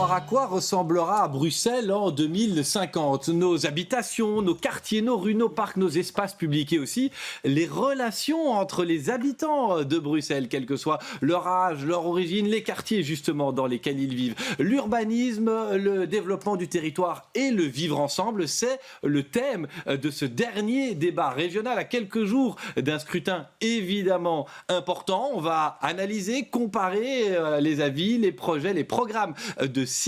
À quoi ressemblera Bruxelles en 2050 ? Nos habitations, nos quartiers, nos rues, nos parcs, nos espaces publics et aussi les relations entre les habitants de Bruxelles, quel que soit leur âge, leur origine, les quartiers justement dans lesquels ils vivent. L'urbanisme, le développement du territoire et le vivre ensemble, c'est le thème de ce dernier débat régional à quelques jours d'un scrutin évidemment important. On va analyser, comparer les avis, les projets, les programmes de 6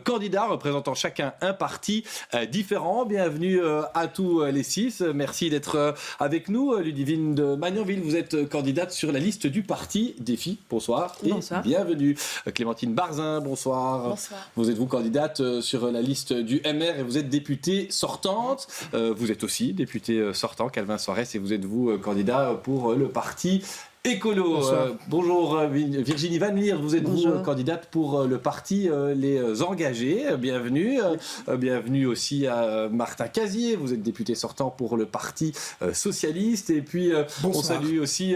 candidats représentant chacun un parti différent. Bienvenue à tous les 6. Merci d'être avec nous. Ludivine de Magnanville, vous êtes candidate sur la liste du parti Défi. Bonsoir. Et bonsoir. Bienvenue. Clémentine Barzin, bonsoir. Bonsoir. Vous êtes candidate sur la liste du MR et vous êtes députée sortante. Vous êtes aussi député sortant, Calvin Soares, et vous êtes candidat pour le parti Écolo. Bonjour Virginie Van Lier, vous êtes candidate pour le parti Les Engagés. Bienvenue. Bienvenue aussi à Martin Casier, vous êtes député sortant pour le parti socialiste. Et puis on salue aussi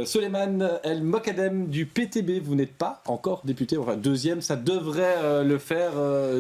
Soleiman El Mokadem du PTB. Vous n'êtes pas encore député, enfin deuxième, ça devrait le faire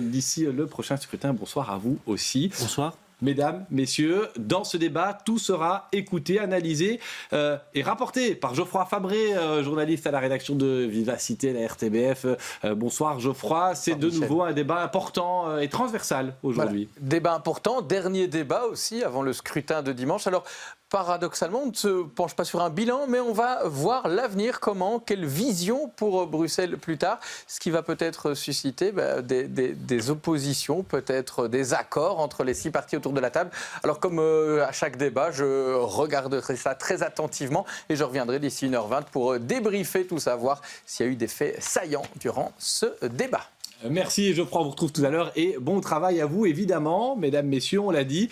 d'ici le prochain scrutin. Bonsoir à vous aussi. Bonsoir. Mesdames, messieurs, dans ce débat, tout sera écouté, analysé et rapporté par Geoffroy Fabré, journaliste à la rédaction de Vivacité, la RTBF. Bonsoir Geoffroy, c'est de nouveau un débat important et transversal aujourd'hui. Voilà. Débat important, dernier débat aussi avant le scrutin de dimanche. Alors, paradoxalement, on ne se penche pas sur un bilan, mais on va voir l'avenir, quelle vision pour Bruxelles plus tard, ce qui va peut-être susciter des oppositions, peut-être des accords entre les 6 partis autour de la table. Alors comme à chaque débat, je regarderai ça très attentivement et je reviendrai d'ici 1h20 pour débriefer tout ça, voir s'il y a eu des faits saillants durant ce débat. Merci Geoffroy, on vous retrouve tout à l'heure et bon travail à vous évidemment, mesdames, messieurs, on l'a dit.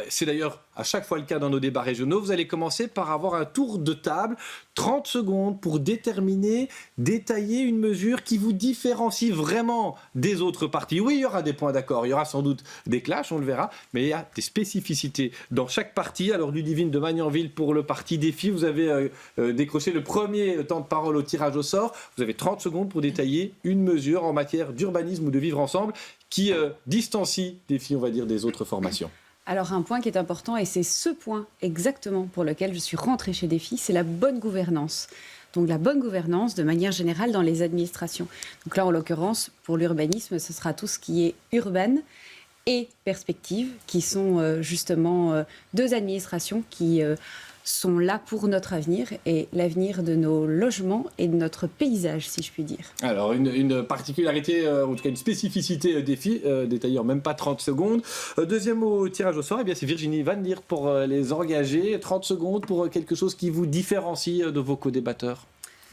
C'est d'ailleurs à chaque fois le cas dans nos débats régionaux. Vous allez commencer par avoir un tour de table, 30 secondes pour déterminer, détailler une mesure qui vous différencie vraiment des autres partis. Oui, il y aura des points d'accord, il y aura sans doute des clashs, on le verra, mais il y a des spécificités dans chaque parti. Alors Ludivine de Magnanville pour le parti Défi, vous avez décroché le premier temps de parole au tirage au sort. Vous avez 30 secondes pour détailler une mesure en matière d'urbanisme ou de vivre ensemble qui distancie Défi, on va dire, des autres formations. Alors un point qui est important, et c'est ce point exactement pour lequel je suis rentrée chez Défi, c'est la bonne gouvernance. Donc la bonne gouvernance de manière générale dans les administrations. Donc là, en l'occurrence, pour l'urbanisme, ce sera tout ce qui est urbain et perspective, qui sont justement 2 administrations qui sont là pour notre avenir et l'avenir de nos logements et de notre paysage, si je puis dire. Alors, une particularité, en tout cas une spécificité Défi, détaillée en même pas 30 secondes. Deuxième au tirage au sort, eh bien, c'est Virginie Van Lier pour les Engagés. 30 secondes pour quelque chose qui vous différencie de vos co-débatteurs.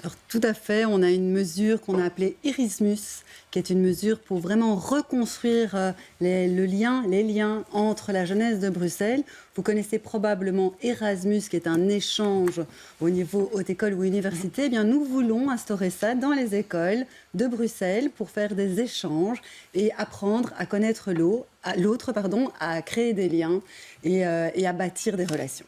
Alors, tout à fait, on a une mesure qu'on a appelée Erasmus, qui est une mesure pour vraiment reconstruire les liens entre la jeunesse de Bruxelles. Vous connaissez probablement Erasmus, qui est un échange au niveau haute école ou université. Eh bien, nous voulons instaurer ça dans les écoles de Bruxelles pour faire des échanges et apprendre à connaître l'autre, à créer des liens et à bâtir des relations.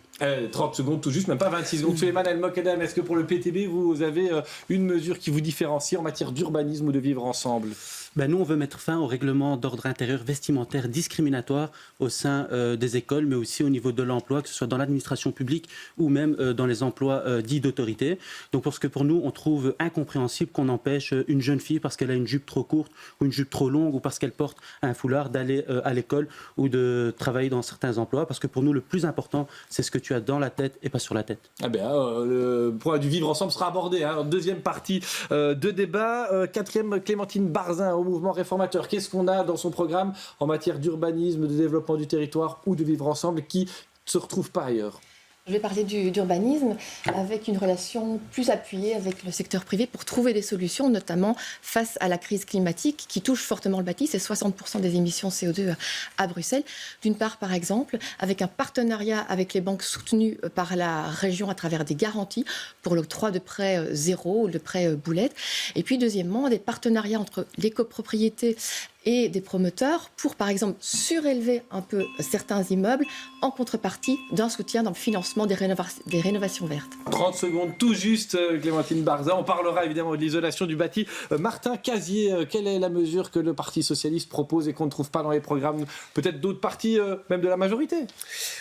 30 secondes tout juste, même pas 26 secondes. Soleiman El Mokadem, est-ce que pour le PTB, vous avez une mesure qui vous différencie en matière d'urbanisme ou de vivre ensemble ? Nous, on veut mettre fin au règlement d'ordre intérieur vestimentaire discriminatoire au sein des écoles, mais aussi au niveau de l'emploi, que ce soit dans l'administration publique ou même dans les emplois dits d'autorité. Donc, parce que pour nous, on trouve incompréhensible qu'on empêche une jeune fille parce qu'elle a une jupe trop courte ou une jupe trop longue ou parce qu'elle porte un foulard d'aller à l'école ou de travailler dans certains emplois. Parce que pour nous, le plus important, c'est ce que tu as dans la tête et pas sur la tête. Le point du vivre ensemble sera abordé. Deuxième partie de débat. Quatrième, Clémentine Barzin au mouvement réformateur. Qu'est-ce qu'on a dans son programme en matière d'urbanisme, de développement du territoire ou de vivre ensemble qui ne se retrouve pas ailleurs ? Je vais parler d'urbanisme avec une relation plus appuyée avec le secteur privé pour trouver des solutions, notamment face à la crise climatique qui touche fortement le bâti. C'est 60% des émissions CO2 à Bruxelles. D'une part, par exemple, avec un partenariat avec les banques soutenues par la région à travers des garanties pour l'octroi de prêts zéro ou de prêts boulettes. Et puis, deuxièmement, des partenariats entre les copropriétés et des promoteurs pour, par exemple, surélever un peu certains immeubles en contrepartie d'un soutien dans le financement des rénovations vertes. 30 secondes tout juste, Clémentine Barza. On parlera évidemment de l'isolation du bâti. Martin Casier, quelle est la mesure que le Parti socialiste propose et qu'on ne trouve pas dans les programmes, peut-être d'autres partis, même de la majorité?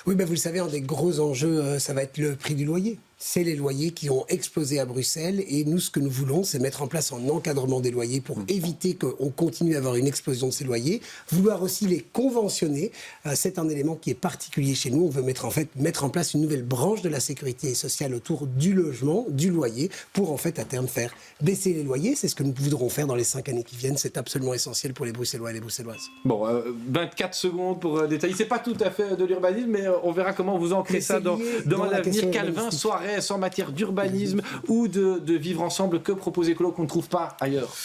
Oui, vous le savez, un des gros enjeux, ça va être le prix du loyer. C'est les loyers qui ont explosé à Bruxelles et nous, ce que nous voulons, c'est mettre en place un encadrement des loyers pour éviter qu'on continue à avoir une explosion de ces loyers. Vouloir aussi les conventionner, c'est un élément qui est particulier chez nous. On veut mettre en place une nouvelle branche de la sécurité sociale autour du logement, du loyer, pour en fait à terme faire baisser les loyers. C'est ce que nous voudrons faire dans les 5 années qui viennent. C'est absolument essentiel pour les Bruxellois et les Bruxelloises. Bon, 24 secondes pour détailler. C'est pas tout à fait de l'urbanisme, mais on verra comment vous ancrez ça dans l'avenir. Calvin Soares, en matière d'urbanisme ou de vivre ensemble, que propose Écolo qu'on ne trouve pas ailleurs?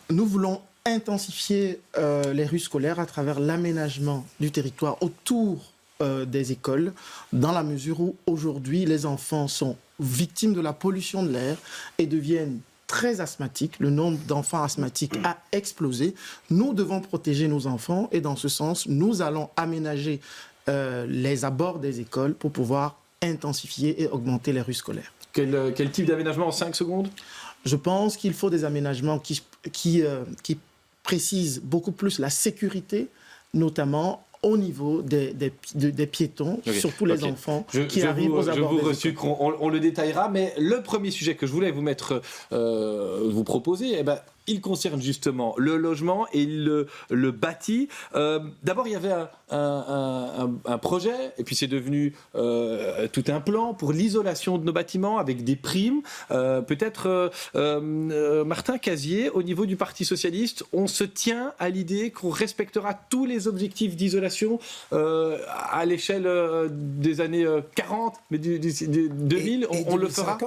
Nous voulons intensifier les rues scolaires à travers l'aménagement du territoire autour des écoles, dans la mesure où aujourd'hui les enfants sont victimes de la pollution de l'air et deviennent très asthmatiques. Le nombre d'enfants asthmatiques a explosé. Nous devons protéger nos enfants et dans ce sens, nous allons aménager les abords des écoles pour pouvoir intensifier et augmenter les rues scolaires. Quel type d'aménagement en 5 secondes? Je pense qu'il faut des aménagements qui précisent beaucoup plus la sécurité, notamment au niveau des piétons, surtout les enfants qui arrivent aux abords des écoles. On le détaillera, mais le premier sujet que je voulais vous proposer, il concerne justement le logement et le bâti. D'abord, il y avait un projet, et puis c'est devenu tout un plan pour l'isolation de nos bâtiments avec des primes. Peut-être, Martin Casier, au niveau du Parti socialiste, on se tient à l'idée qu'on respectera tous les objectifs d'isolation à l'échelle des années 40, mais du 2000, on le fera.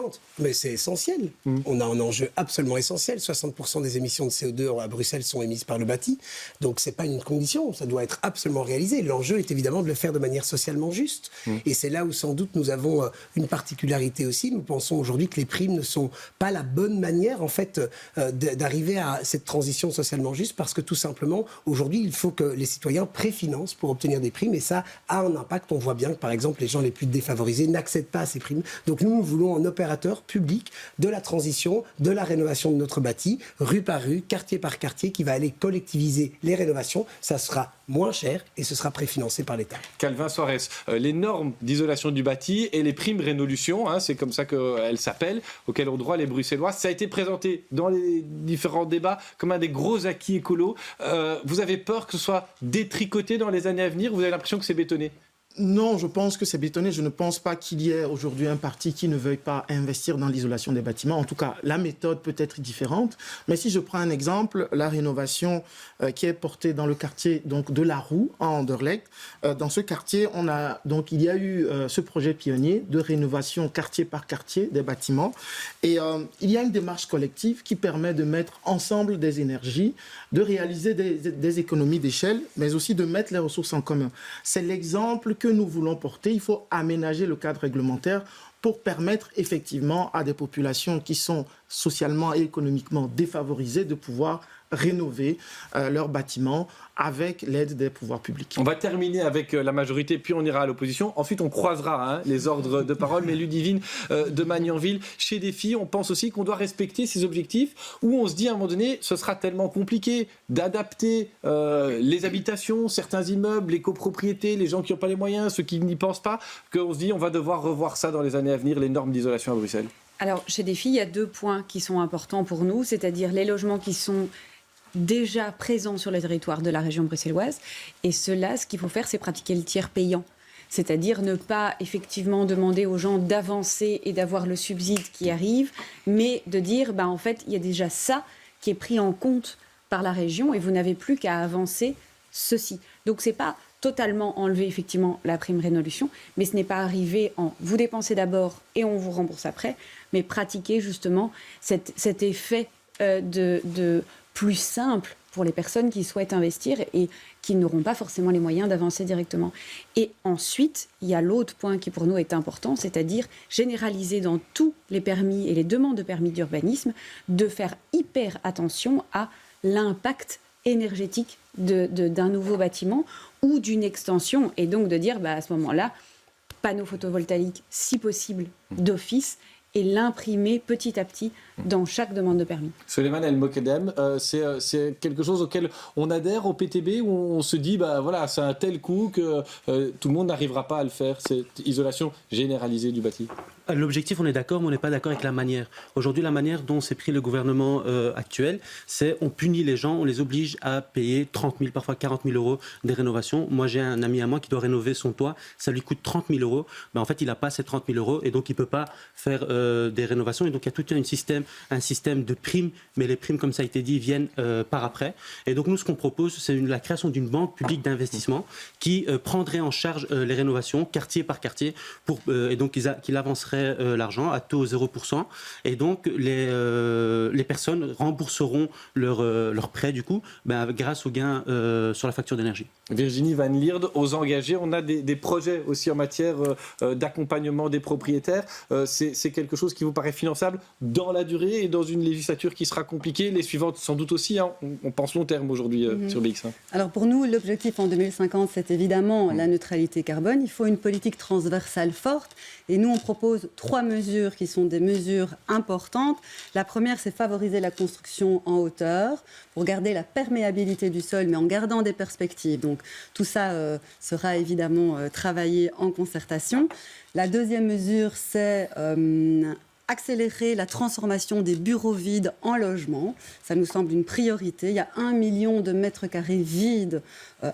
Mais c'est essentiel. On a un enjeu absolument essentiel. 60% des émissions de CO2 à Bruxelles sont émises par le bâti. Donc, ce n'est pas une condition. Ça doit être absolument réalisé. L'enjeu est évidemment de le faire de manière socialement juste. Et c'est là où, sans doute, nous avons une particularité aussi. Nous pensons aujourd'hui que les primes ne sont pas la bonne manière, en fait, d'arriver à cette transition socialement juste parce que, tout simplement, aujourd'hui, il faut que les citoyens préfinancent pour obtenir des primes. Et ça a un impact. On voit bien que, par exemple, les gens les plus défavorisés n'accèdent pas à ces primes. Donc, nous voulons un opérateur public de la transition, de la rénovation de notre bâti, rue par rue, quartier par quartier, qui va aller collectiviser les rénovations. Ça sera moins cher et ce sera préfinancé par l'État. Calvin Soares, les normes d'isolation du bâti et les primes Rénolution, c'est comme ça qu'elles s'appellent, auxquelles ont droit les Bruxellois. Ça a été présenté dans les différents débats comme un des gros acquis écolos. Vous avez peur que ce soit détricoté dans les années à venir? Vous avez l'impression que c'est bétonné? Non, je pense que c'est bétonné. Je ne pense pas qu'il y ait aujourd'hui un parti qui ne veuille pas investir dans l'isolation des bâtiments. En tout cas, la méthode peut être différente. Mais si je prends un exemple, la rénovation qui est portée dans le quartier de la Roue, à Anderlecht. Dans ce quartier, il y a eu ce projet pionnier de rénovation quartier par quartier des bâtiments. Et il y a une démarche collective qui permet de mettre ensemble des énergies, de réaliser des économies d'échelle, mais aussi de mettre les ressources en commun. C'est l'exemple que nous voulons porter. Il faut aménager le cadre réglementaire pour permettre effectivement à des populations qui sont socialement et économiquement défavorisées de pouvoir rénover leurs bâtiments avec l'aide des pouvoirs publics. On va terminer avec la majorité, puis on ira à l'opposition. Ensuite, on croisera les ordres de parole. Mais Ludivine de Magnanville, chez Défi, on pense aussi qu'on doit respecter ces objectifs où on se dit à un moment donné, ce sera tellement compliqué d'adapter les habitations, certains immeubles, les copropriétés, les gens qui n'ont pas les moyens, ceux qui n'y pensent pas, qu'on se dit on va devoir revoir ça dans les années à venir, les normes d'isolation à Bruxelles. Alors, chez Défi, il y a 2 points qui sont importants pour nous, c'est-à-dire les logements qui sont déjà présents sur le territoire de la région bruxelloise. Et cela, ce qu'il faut faire, c'est pratiquer le tiers payant. C'est-à-dire ne pas effectivement demander aux gens d'avancer et d'avoir le subside qui arrive, mais de dire, en fait, il y a déjà ça qui est pris en compte par la région et vous n'avez plus qu'à avancer ceci. Donc, ce n'est pas totalement enlever effectivement la prime Rénolution, mais ce n'est pas arriver en vous dépensez d'abord et on vous rembourse après, mais pratiquer justement cet effet de plus simple pour les personnes qui souhaitent investir et qui n'auront pas forcément les moyens d'avancer directement. Et ensuite, il y a l'autre point qui pour nous est important, c'est-à-dire généraliser dans tous les permis et les demandes de permis d'urbanisme, de faire hyper attention à l'impact énergétique d'un nouveau bâtiment ou d'une extension, et donc de dire à ce moment-là, panneaux photovoltaïques, si possible, d'office, et l'imprimer petit à petit dans chaque demande de permis. Souleymane El Mokedem, c'est quelque chose auquel on adhère au PTB, où on se dit, voilà, c'est un tel coût que tout le monde n'arrivera pas à le faire, cette isolation généralisée du bâti. L'objectif, on est d'accord, mais on n'est pas d'accord avec la manière. Aujourd'hui, la manière dont s'est pris le gouvernement actuel, c'est on punit les gens, on les oblige à payer 30 000, parfois 40 000 euros des rénovations. Moi, j'ai un ami à moi qui doit rénover son toit, ça lui coûte 30 000 euros. Mais en fait, il n'a pas ces 30 000 euros et donc il ne peut pas faire des rénovations. Et donc, il y a tout un système de primes, mais les primes, comme ça a été dit, viennent par après. Et donc, nous, ce qu'on propose, c'est la création d'une banque publique d'investissement qui prendrait en charge les rénovations, quartier par quartier, et donc qu'il avancerait l'argent à taux 0%, et donc les personnes rembourseront leur prêt du coup grâce au gain sur la facture d'énergie. Virginie Van Lierde, aux engagés, on a des projets aussi en matière d'accompagnement des propriétaires. C'est quelque chose qui vous paraît finançable dans la durée et dans une législature qui sera compliquée, les suivantes sans doute aussi, hein. On pense long terme aujourd'hui sur BX1. Alors pour nous, l'objectif en 2050, c'est évidemment la neutralité carbone. Il faut une politique transversale forte, et nous on propose 3 mesures qui sont des mesures importantes. La première, c'est favoriser la construction en hauteur pour garder la perméabilité du sol, mais en gardant des perspectives. Donc tout ça sera évidemment travaillé en concertation. La deuxième mesure, c'est accélérer la transformation des bureaux vides en logements. Ça nous semble une priorité. Il y a 1 million de mètres carrés vides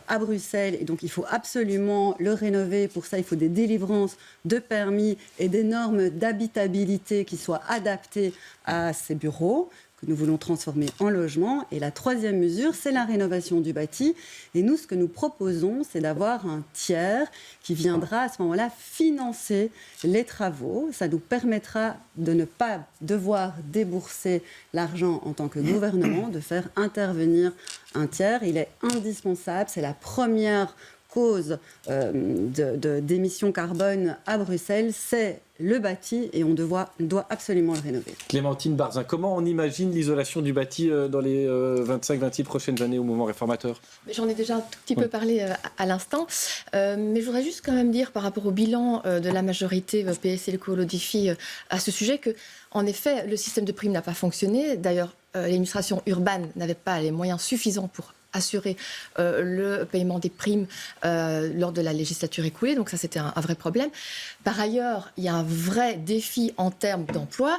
à Bruxelles, et donc il faut absolument le rénover. Pour ça, il faut des délivrances de permis et des normes d'habitabilité qui soient adaptées à ces bureaux que nous voulons transformer en logement. Et la troisième mesure, c'est la rénovation du bâti. Et nous, ce que nous proposons, c'est d'avoir un tiers qui viendra à ce moment-là financer les travaux. Ça nous permettra de ne pas devoir débourser l'argent en tant que gouvernement, de faire intervenir un tiers. Il est indispensable, c'est la première cause d'émissions carbone à Bruxelles, c'est le bâti, et on doit absolument le rénover. Clémentine Barzin, comment on imagine l'isolation du bâti dans les 25-26 prochaines années au mouvement réformateur ? J'en ai déjà un tout petit peu parlé à l'instant, mais je voudrais juste quand même dire par rapport au bilan de la majorité PS et Écolo-Défi à ce sujet que, en effet, le système de primes n'a pas fonctionné. D'ailleurs, l'administration urbaine n'avait pas les moyens suffisants pour assurer le paiement des primes lors de la législature écoulée. Donc ça, c'était un vrai problème. Par ailleurs, il y a un vrai défi en termes d'emploi,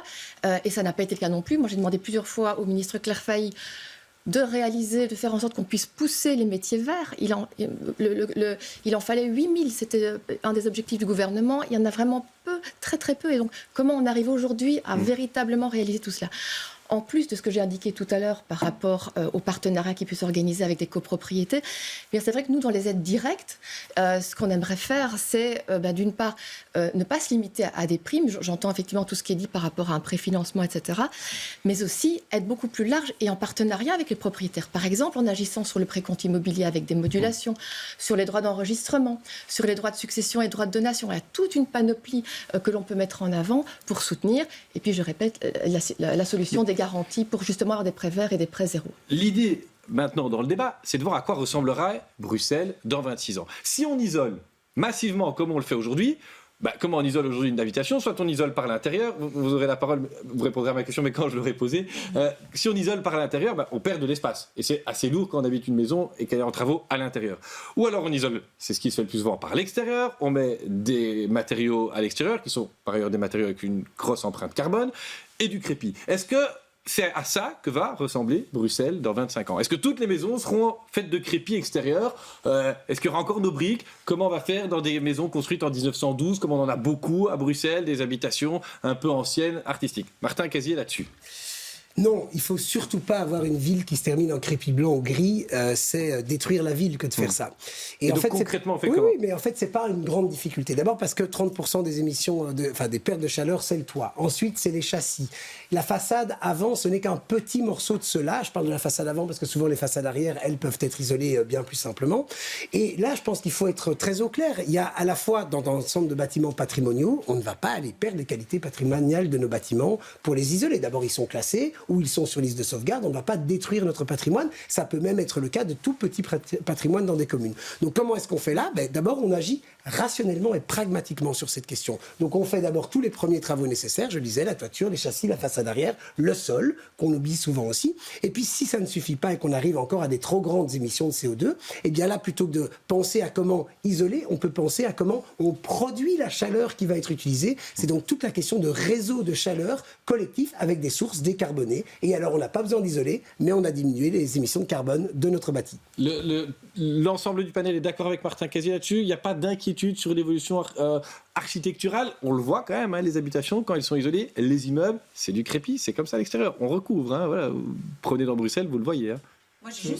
et ça n'a pas été le cas non plus. Moi, j'ai demandé plusieurs fois au ministre Claire Failly de faire en sorte qu'on puisse pousser les métiers verts. Il en fallait 8000, c'était un des objectifs du gouvernement. Il y en a vraiment peu, très très peu. Et donc, comment on arrive aujourd'hui à véritablement réaliser tout cela ? En plus de ce que j'ai indiqué tout à l'heure par rapport aux partenariats qui puissent s'organiser avec des copropriétés, bien c'est vrai que nous, dans les aides directes, ce qu'on aimerait faire, c'est d'une part ne pas se limiter à des primes. J'entends effectivement tout ce qui est dit par rapport à un préfinancement, etc. Mais aussi être beaucoup plus large et en partenariat avec les propriétaires. Par exemple, en agissant sur le précompte immobilier avec des modulations, sur les droits d'enregistrement, sur les droits de succession et droits de donation. Il y a toute une panoplie que l'on peut mettre en avant pour soutenir. Et puis, je répète, la solution des garanties pour justement avoir des prêts verts et des prêts zéro. L'idée, maintenant, dans le débat, c'est de voir à quoi ressemblera Bruxelles dans 26 ans. Si on isole massivement comme on le fait aujourd'hui, comment on isole aujourd'hui une habitation, soit on isole par l'intérieur, vous aurez la parole, vous répondrez à ma question, mais quand je l'aurai posée, si on isole par l'intérieur, on perd de l'espace. Et c'est assez lourd quand on habite une maison et qu'elle est en travaux à l'intérieur. Ou alors on isole, c'est ce qui se fait le plus souvent, par l'extérieur, on met des matériaux à l'extérieur, qui sont par ailleurs des matériaux avec une grosse empreinte carbone, et du crépi. Est-ce que c'est à ça que va ressembler Bruxelles dans 25 ans? Est-ce que toutes les maisons seront faites de crépi extérieur? Est-ce qu'il y aura encore nos briques? Comment on va faire dans des maisons construites en 1912, comme on en a beaucoup à Bruxelles, des habitations un peu anciennes, artistiques? Martin Casier là-dessus. Non, il ne faut surtout pas avoir une ville qui se termine en crépi blanc ou gris. C'est détruire la ville que de faire ça. Et en donc fait, concrètement, on fait comment? Oui, mais en fait, ce n'est pas une grande difficulté. D'abord parce que 30% des émissions, des pertes de chaleur, c'est le toit. Ensuite, c'est les châssis. La façade avant, ce n'est qu'un petit morceau de cela. Je parle de la façade avant parce que souvent les façades arrière, elles peuvent être isolées bien plus simplement. Et là, je pense qu'il faut être très au clair. Il y a à la fois dans l'ensemble de bâtiments patrimoniaux, on ne va pas aller perdre les qualités patrimoniales de nos bâtiments pour les isoler. D'abord, ils sont classés. où ils sont sur liste de sauvegarde, on ne va pas détruire notre patrimoine. Ça peut même être le cas de tout petit patrimoine dans des communes. Donc comment est-ce qu'on fait là? D'abord, on agit rationnellement et pragmatiquement sur cette question. Donc on fait d'abord tous les premiers travaux nécessaires, je le disais, la toiture, les châssis, la façade arrière, le sol, qu'on oublie souvent aussi. Et puis si ça ne suffit pas et qu'on arrive encore à des trop grandes émissions de CO2, eh bien là, plutôt que de penser à comment isoler, on peut penser à comment on produit la chaleur qui va être utilisée. C'est donc toute la question de réseau de chaleur collectif avec des sources décarbonées. Et alors on n'a pas besoin d'isoler, mais on a diminué les émissions de carbone de notre bâti. L'ensemble du panel est d'accord avec Martin Casier là-dessus. Il n'y a pas d'inquiétude sur l'évolution architecturale. On le voit quand même, les habitations, quand elles sont isolées, les immeubles, c'est du crépi, c'est comme ça à l'extérieur. On recouvre. Voilà. Vous prenez dans Bruxelles, vous le voyez. Moi, j'ai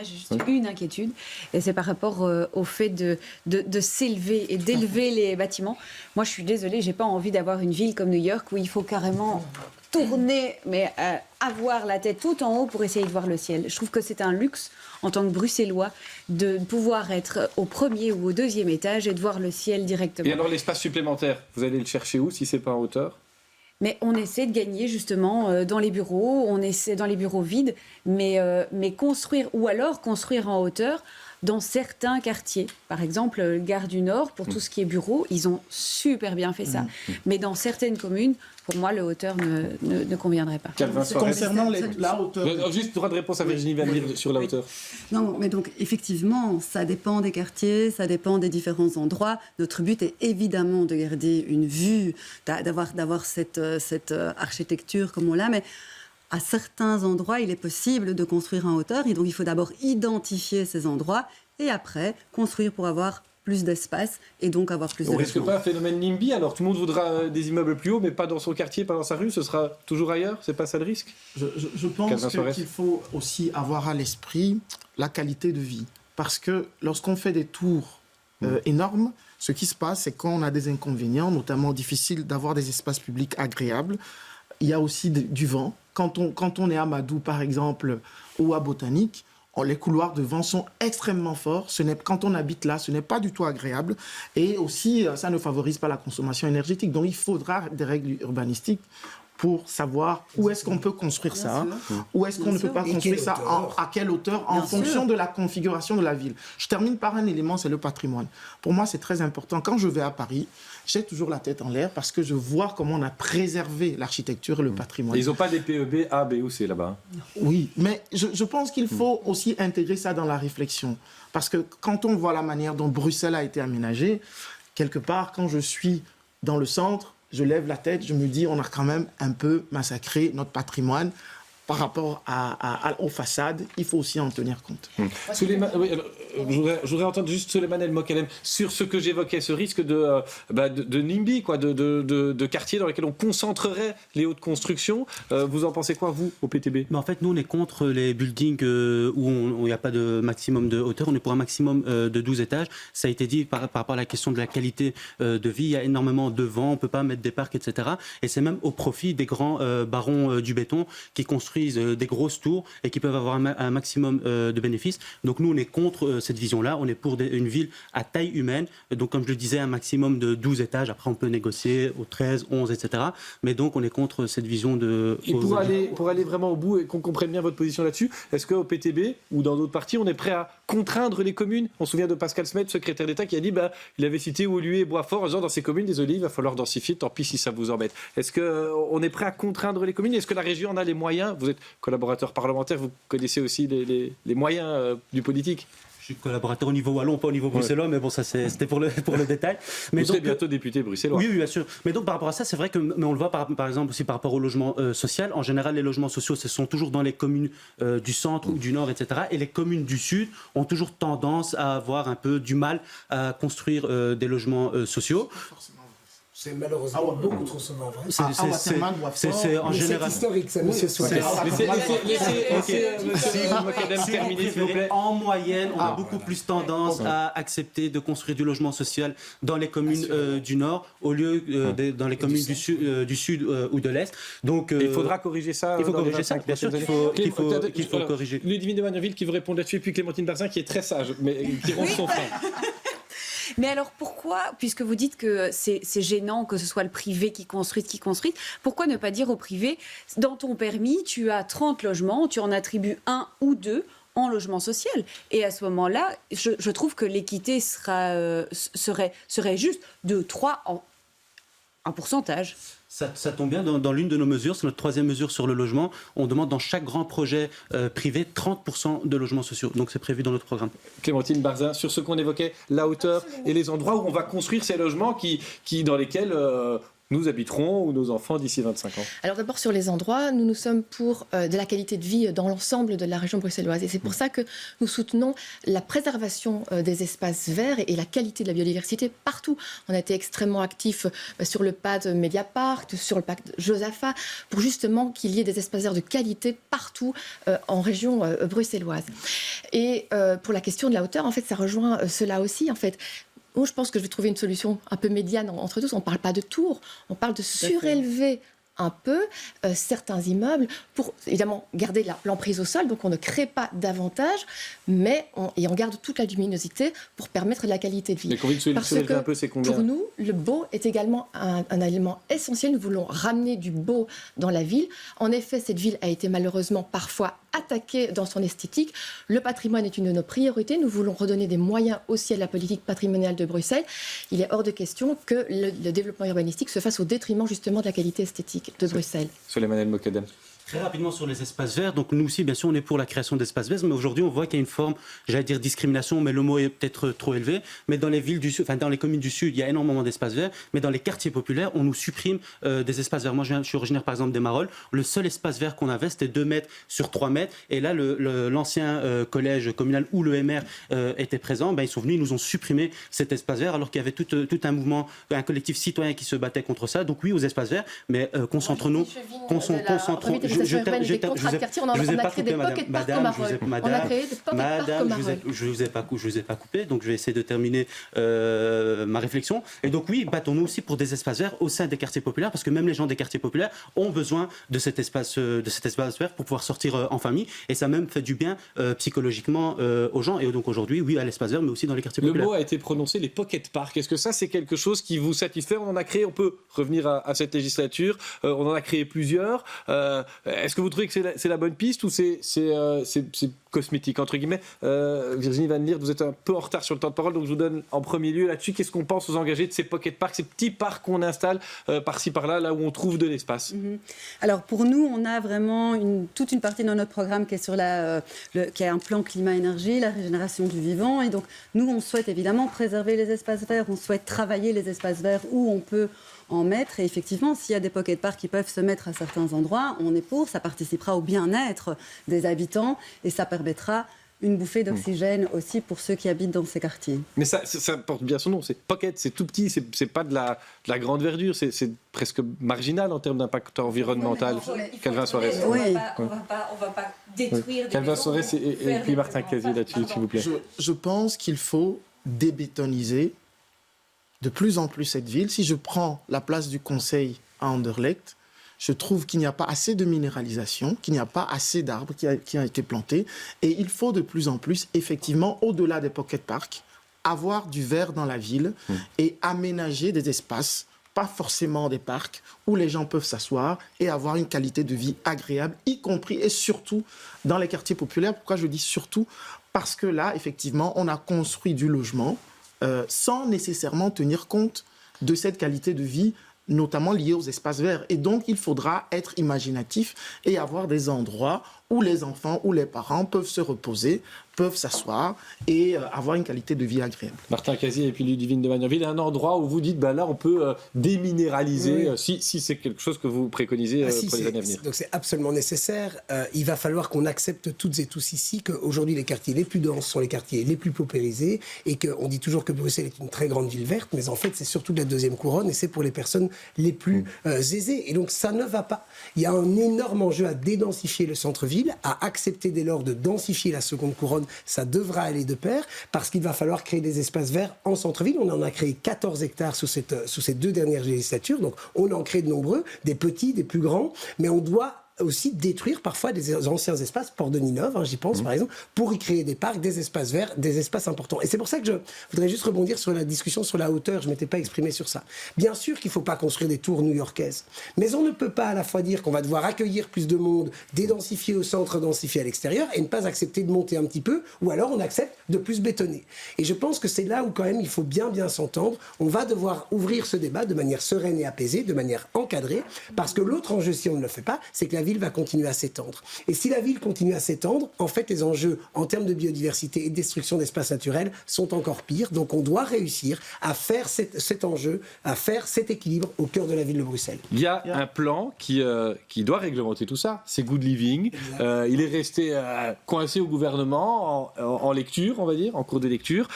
juste une inquiétude, et c'est par rapport au fait de s'élever et d'élever les bâtiments. Moi, je suis désolée, j'ai pas envie d'avoir une ville comme New York où il faut carrément tourner, mais avoir la tête tout en haut pour essayer de voir le ciel. Je trouve que c'est un luxe en tant que Bruxellois de pouvoir être au premier ou au deuxième étage et de voir le ciel directement. Et alors l'espace supplémentaire, vous allez le chercher où si c'est pas en hauteur? Mais on essaie de gagner justement dans les bureaux, on essaie dans les bureaux vides, mais construire, ou alors construire en hauteur dans certains quartiers. Par exemple, Gare du Nord, pour tout ce qui est bureau, ils ont super bien fait ça. Mais dans certaines communes, pour moi, le hauteur ne conviendrait pas. Concernant la hauteur... Juste droit de réponse à Virginie Vermeer sur la hauteur. Non, mais donc effectivement, ça dépend des quartiers, ça dépend des différents endroits. Notre but est évidemment de garder une vue, d'avoir cette architecture comme on l'a, mais à certains endroits, il est possible de construire en hauteur. Et donc, il faut d'abord identifier ces endroits et après construire pour avoir plus d'espace et donc avoir plus de logements. On risque pas un phénomène NIMBY? Alors, tout le monde voudra des immeubles plus hauts, mais pas dans son quartier, pas dans sa rue. Ce sera toujours ailleurs? C'est pas ça le risque? Je pense qu'il faut aussi avoir à l'esprit la qualité de vie. Parce que lorsqu'on fait des tours énormes, ce qui se passe, c'est qu'on a des inconvénients, notamment difficile d'avoir des espaces publics agréables. Il y a aussi du vent. Quand on est à Madou, par exemple, ou à Botanique, les couloirs de vent sont extrêmement forts. Quand on habite là, ce n'est pas du tout agréable. Et aussi, ça ne favorise pas la consommation énergétique. Donc, il faudra des règles urbanistiques pour savoir où est-ce qu'on peut construire ça, où est-ce qu'on ne peut pas construire ça, à quelle hauteur, en fonction de la configuration de la ville. Je termine par un élément, c'est le patrimoine. Pour moi, c'est très important. Quand je vais à Paris, j'ai toujours la tête en l'air parce que je vois comment on a préservé l'architecture et le patrimoine. Ils n'ont pas des PEB A, B ou C là-bas. Oui, mais je pense qu'il faut aussi intégrer ça dans la réflexion. Parce que quand on voit la manière dont Bruxelles a été aménagée, quelque part, quand je suis dans le centre, je lève la tête, je me dis, on a quand même un peu massacré notre patrimoine. Par rapport aux façades, il faut aussi en tenir compte. Je voudrais entendre juste Souleymane El Mokalem sur ce que j'évoquais, ce risque de NIMBY, de quartiers dans lesquels on concentrerait les hautes constructions. Vous en pensez quoi, vous, au PTB? En fait, nous, on est contre les buildings où il n'y a pas de maximum de hauteur. On est pour un maximum de 12 étages. Ça a été dit par rapport à la question de la qualité de vie. Il y a énormément de vent, on ne peut pas mettre des parcs, etc. Et c'est même au profit des grands barons du béton qui construisent des grosses tours et qui peuvent avoir un maximum de bénéfices. Donc nous, on est contre cette vision-là. On est pour une ville à taille humaine. Donc comme je le disais, un maximum de 12 étages. Après, on peut négocier aux 13, 11, etc. Mais donc, on est contre cette vision de... Et pour aller vraiment au bout et qu'on comprenne bien votre position là-dessus, est-ce qu'au PTB ou dans d'autres partis, on est prêt à contraindre les communes? On se souvient de Pascal Smet, secrétaire d'État, qui a dit il avait cité Woluwe et Boisfort en disant dans ces communes, désolé, il va falloir densifier, tant pis si ça vous embête. Est-ce qu'on est prêt à contraindre les communes? Est-ce que la région en a les moyens? Vous êtes collaborateur parlementaire, vous connaissez aussi les moyens du politique. Je suis collaborateur au niveau wallon, pas au niveau bruxellois, mais bon, ça c'était pour le détail. Mais vous serez bientôt député bruxellois. Oui, bien sûr. Mais donc par rapport à ça, c'est vrai que, mais on le voit par exemple aussi par rapport au logement social. En général, les logements sociaux, ce sont toujours dans les communes du centre ou du nord, etc. Et les communes du sud ont toujours tendance à avoir un peu du mal à construire des logements sociaux. C'est malheureusement beaucoup trop souvent vrai. C'est en général. C'est historique, ça, monsieur Soares. En moyenne, on a beaucoup plus tendance à accepter de construire du logement social dans les communes du Nord au lieu dans les communes du Sud ou de l'Est. Donc, il faudra corriger ça. Il faut corriger ça, bien sûr qu'il faut corriger. Ludivine de Magneville qui vous répond là-dessus, et puis Clémentine Barzin qui est très sage, mais qui ronge son frein. Mais alors pourquoi, puisque vous dites que c'est gênant que ce soit le privé qui construise, pourquoi ne pas dire au privé, dans ton permis, tu as 30 logements, tu en attribues 1 ou 2 en logement social. Et à ce moment-là, je trouve que l'équité serait juste de 3 en un pourcentage. Ça tombe bien, dans l'une de nos mesures, c'est notre 3e mesure sur le logement, on demande dans chaque grand projet privé 30% de logements sociaux. Donc c'est prévu dans notre programme. Clémentine Barzin, sur ce qu'on évoquait, la hauteur et les endroits où on va construire ces logements dans lesquels nous habiterons ou nos enfants d'ici 25 ans. Alors d'abord sur les endroits, nous sommes pour de la qualité de vie dans l'ensemble de la région bruxelloise. Et c'est pour ça que nous soutenons la préservation des espaces verts et la qualité de la biodiversité partout. On a été extrêmement actifs sur le PAD Mediapart, sur le pacte Josaphat, pour justement qu'il y ait des espaces verts de qualité partout en région bruxelloise. Et pour la question de la hauteur, en fait, ça rejoint cela aussi, en fait. Moi, je pense que je vais trouver une solution un peu médiane entre tous. On ne parle pas de tours, on parle de surélever un peu certains immeubles pour évidemment garder l'emprise au sol, donc on ne crée pas davantage, mais on garde toute la luminosité pour permettre de la qualité de vie. Mais quand vous surélever un peu, c'est combien ? Pour nous, le beau est également un élément essentiel. Nous voulons ramener du beau dans la ville. En effet, cette ville a été malheureusement parfois attaquée dans son esthétique. Le patrimoine est une de nos priorités. Nous voulons redonner des moyens aussi à la politique patrimoniale de Bruxelles. Il est hors de question que le développement urbanistique se fasse au détriment justement de la qualité esthétique de Bruxelles. Souleymane El Mokadem. Très rapidement sur les espaces verts, donc nous aussi bien sûr on est pour la création d'espaces verts, mais aujourd'hui on voit qu'il y a une forme, j'allais dire discrimination, mais le mot est peut-être trop élevé, mais dans les villes du sud, enfin dans les communes du sud, il y a énormément d'espaces verts, mais dans les quartiers populaires, on nous supprime des espaces verts. Moi je suis originaire par exemple des Marolles, le seul espace vert qu'on avait c'était 2 mètres sur 3 mètres, et là l'ancien collège communal où le MR était présent, ils sont venus, ils nous ont supprimé cet espace vert, alors qu'il y avait tout un mouvement, un collectif citoyen qui se battait contre ça. Donc oui aux espaces verts, mais concentrons-nous, je vous ai pas coupé, madame. Je vous ai pas coupé, donc je vais essayer de terminer ma réflexion. Et donc oui, battons-nous aussi pour des espaces verts au sein des quartiers populaires, parce que même les gens des quartiers populaires ont besoin de cet espace vert pour pouvoir sortir en famille, et ça même fait du bien psychologiquement aux gens. Et donc aujourd'hui, oui à l'espace vert, mais aussi dans les quartiers populaires. Le mot a été prononcé, les pocket parks. Est-ce que ça, c'est quelque chose qui vous satisfait ? On en a créé, on peut revenir à cette législature, on en a créé plusieurs. Est-ce que vous trouvez que c'est la bonne piste ou c'est cosmétique, entre guillemets? Virginie Van Lier, vous êtes un peu en retard sur le temps de parole, donc je vous donne en premier lieu là-dessus. Qu'est-ce qu'on pense aux engagés de ces pocket parks, ces petits parcs qu'on installe par-ci par-là, là où on trouve de l'espace? Alors pour nous, on a vraiment toute une partie dans notre programme qui est sur qui est un plan climat-énergie, la régénération du vivant. Et donc nous, on souhaite évidemment préserver les espaces verts, on souhaite travailler les espaces verts où on peut en mettre. Et effectivement, s'il y a des pocket parks qui peuvent se mettre à certains endroits, on est pour, ça participera au bien-être des habitants et ça permettra une bouffée d'oxygène aussi pour ceux qui habitent dans ces quartiers. Mais ça porte bien son nom, c'est pocket, c'est tout petit, c'est pas de la grande verdure, c'est presque marginal en termes d'impact environnemental. Calvin Soares. On va pas détruire. Calvin Soares et puis Martin Casier là-dessus, s'il vous plaît. Je pense qu'il faut débétoniser de plus en plus cette ville. Si je prends la place du Conseil à Anderlecht, je trouve qu'il n'y a pas assez de minéralisation, qu'il n'y a pas assez d'arbres qui ont été plantés. Et il faut de plus en plus, effectivement, au-delà des pocket parks, avoir du vert dans la ville et aménager des espaces, pas forcément des parcs, où les gens peuvent s'asseoir et avoir une qualité de vie agréable, y compris et surtout dans les quartiers populaires. Pourquoi je dis surtout ? Parce que là, effectivement, on a construit du logement sans nécessairement tenir compte de cette qualité de vie, notamment liée aux espaces verts. Et donc, il faudra être imaginatif et avoir des endroits où les enfants ou les parents peuvent se reposer, peuvent s'asseoir et avoir une qualité de vie agréable. Martin Casier et puis Ludivine de Magnanville, un endroit où vous dites, là, on peut déminéraliser, si c'est quelque chose que vous préconisez pour les années à venir. Donc c'est absolument nécessaire. Il va falloir qu'on accepte toutes et tous ici qu'aujourd'hui, les quartiers les plus denses sont les quartiers les plus paupérisés et qu'on dit toujours que Bruxelles est une très grande ville verte, mais en fait, c'est surtout de la deuxième couronne et c'est pour les personnes les plus aisées. Et donc, ça ne va pas. Il y a un énorme enjeu à dédensifier le centre-ville, à accepter dès lors de densifier la seconde couronne. Ça devra aller de pair parce qu'il va falloir créer des espaces verts en centre-ville. On en a créé 14 hectares sous ces 2 dernières législatures. Donc, on en crée de nombreux, des petits, des plus grands. Mais on doit aussi détruire parfois des anciens espaces, Port de Ninove, j'y pense par exemple, pour y créer des parcs, des espaces verts, des espaces importants. Et c'est pour ça que je voudrais juste rebondir sur la discussion sur la hauteur, je ne m'étais pas exprimé sur ça. Bien sûr qu'il ne faut pas construire des tours new-yorkaises, mais on ne peut pas à la fois dire qu'on va devoir accueillir plus de monde, dédensifier au centre, densifier à l'extérieur, et ne pas accepter de monter un petit peu, ou alors on accepte de plus bétonner. Et je pense que c'est là où quand même il faut bien s'entendre. On va devoir ouvrir ce débat de manière sereine et apaisée, de manière encadrée, parce que l'autre enjeu, si on ne le fait pas, c'est que la ville va continuer à s'étendre. Et si la ville continue à s'étendre, en fait, les enjeux en termes de biodiversité et de destruction d'espaces naturels sont encore pires. Donc on doit réussir à faire cet enjeu, à faire cet équilibre au cœur de la ville de Bruxelles. Il y a un plan qui doit réglementer tout ça, c'est Good Living. Il est resté coincé au gouvernement en lecture, on va dire, en cours de lecture.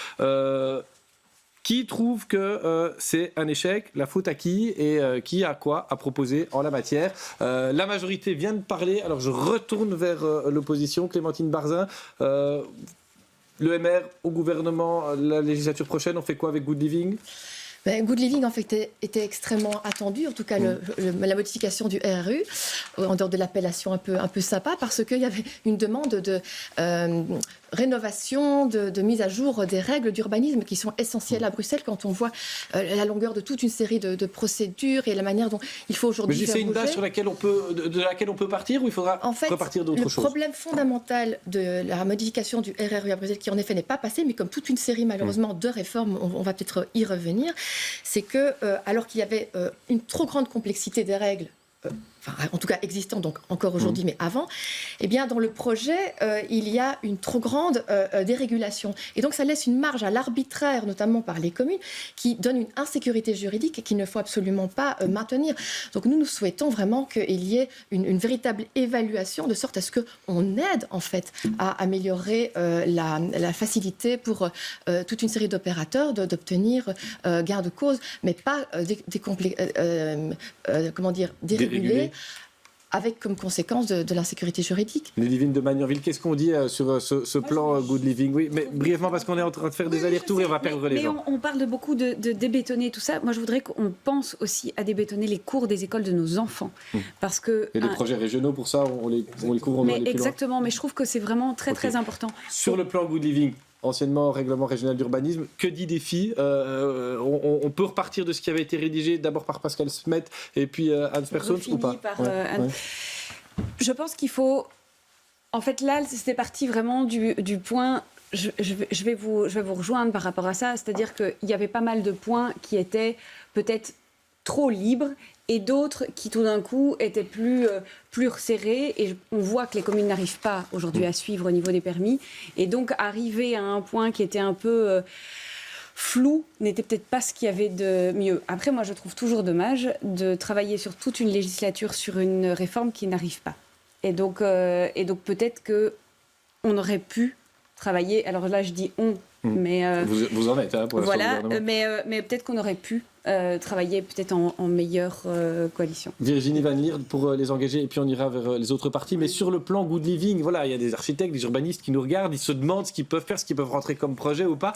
Qui trouve que c'est un échec? La faute à qui? Et qui a quoi à proposer en la matière? La majorité vient de parler, alors je retourne vers l'opposition. Clémentine Barzin, le MR au gouvernement, la législature prochaine, on fait quoi avec Good Living? Good Living, en fait, était extrêmement attendu, en tout cas la modification du RRU, en dehors de l'appellation un peu sympa, parce qu'il y avait une demande de rénovation, de mise à jour des règles d'urbanisme qui sont essentielles à Bruxelles quand on voit la longueur de toute une série de procédures et la manière dont il faut aujourd'hui faire bouger. Mais c'est une base sur laquelle de laquelle on peut partir, ou il faudra repartir d'autre chose? Le problème fondamental de la modification du RRU à Bruxelles, qui en effet n'est pas passé, mais comme toute une série malheureusement de réformes, on va peut-être y revenir, c'est que alors qu'il y avait une trop grande complexité des règles, en tout cas existant, donc encore aujourd'hui, mais avant, eh bien, dans le projet, il y a une trop grande dérégulation. Et donc, ça laisse une marge à l'arbitraire, notamment par les communes, qui donne une insécurité juridique qu'il ne faut absolument pas maintenir. Donc, nous souhaitons vraiment qu'il y ait une véritable évaluation, de sorte à ce qu'on aide, en fait, à améliorer la facilité pour toute une série d'opérateurs d'obtenir gain de cause, mais pas déréguler, avec comme conséquence de l'insécurité juridique. Ludivine de Magnanville, qu'est-ce qu'on dit sur ce plan Good Living? Oui, mais brièvement, parce qu'on est en train de faire des allers-retours et on va perdre les gens. On parle beaucoup de débétonner tout ça. Moi, je voudrais qu'on pense aussi à débétonner les cours des écoles de nos enfants. Parce que, il y a des projets régionaux pour ça, on les couvre, on doit aller plus loin. Exactement, mais je trouve que c'est vraiment très important. Sur le plan Good Living, anciennement règlement régional d'urbanisme, que dit Défi? On peut repartir de ce qui avait été rédigé d'abord par Pascal Smet et puis Hans Persons ou pas? Je pense qu'il faut... En fait, là, c'était parti vraiment du point... Je vais vous rejoindre par rapport à ça, c'est-à-dire qu'il y avait pas mal de points qui étaient peut-être trop libres et d'autres qui tout d'un coup étaient plus resserrés, et on voit que les communes n'arrivent pas aujourd'hui à suivre au niveau des permis, et donc arriver à un point qui était un peu flou n'était peut-être pas ce qu'il y avait de mieux. Après, moi je trouve toujours dommage de travailler sur toute une législature sur une réforme qui n'arrive pas, et donc peut-être qu'on aurait pu travailler, alors là je dis on, mais vous en êtes pour voilà, mais peut-être qu'on aurait pu travailler peut-être en meilleure coalition. Virginie Van Lierde pour les engager, et puis on ira vers les autres partis. Mais sur le plan Good Living, voilà, il y a des architectes, des urbanistes qui nous regardent, ils se demandent ce qu'ils peuvent faire, ce qu'ils peuvent rentrer comme projet ou pas.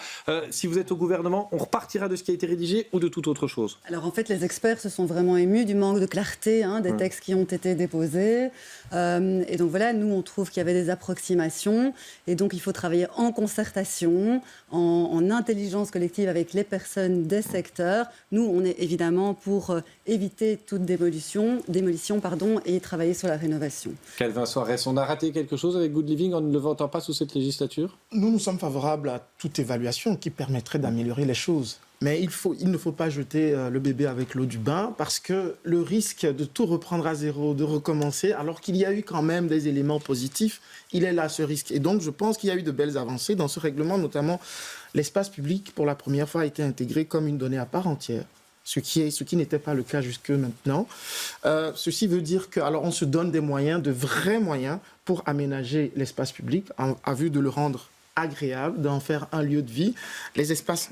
Si vous êtes au gouvernement, on repartira de ce qui a été rédigé ou de toute autre chose? Alors en fait, les experts se sont vraiment émus du manque de clarté des textes qui ont été déposés. Et donc voilà, nous on trouve qu'il y avait des approximations, et donc il faut travailler en concertation, en intelligence collective avec les personnes des secteurs. Nous, on est évidemment pour éviter toute démolition, et travailler sur la rénovation. Calvin Soares, on a raté quelque chose avec Good Living en ne le votant pas sous cette législature? Nous sommes favorables à toute évaluation qui permettrait d'améliorer les choses. Mais il ne faut pas jeter le bébé avec l'eau du bain, parce que le risque de tout reprendre à zéro, de recommencer, alors qu'il y a eu quand même des éléments positifs, il est là ce risque. Et donc je pense qu'il y a eu de belles avancées dans ce règlement, notamment l'espace public pour la première fois a été intégré comme une donnée à part entière, ce qui n'était pas le cas jusque maintenant. Ceci veut dire qu'on se donne des moyens, de vrais moyens, pour aménager l'espace public à vue de le rendre agréable, d'en faire un lieu de vie. Les espaces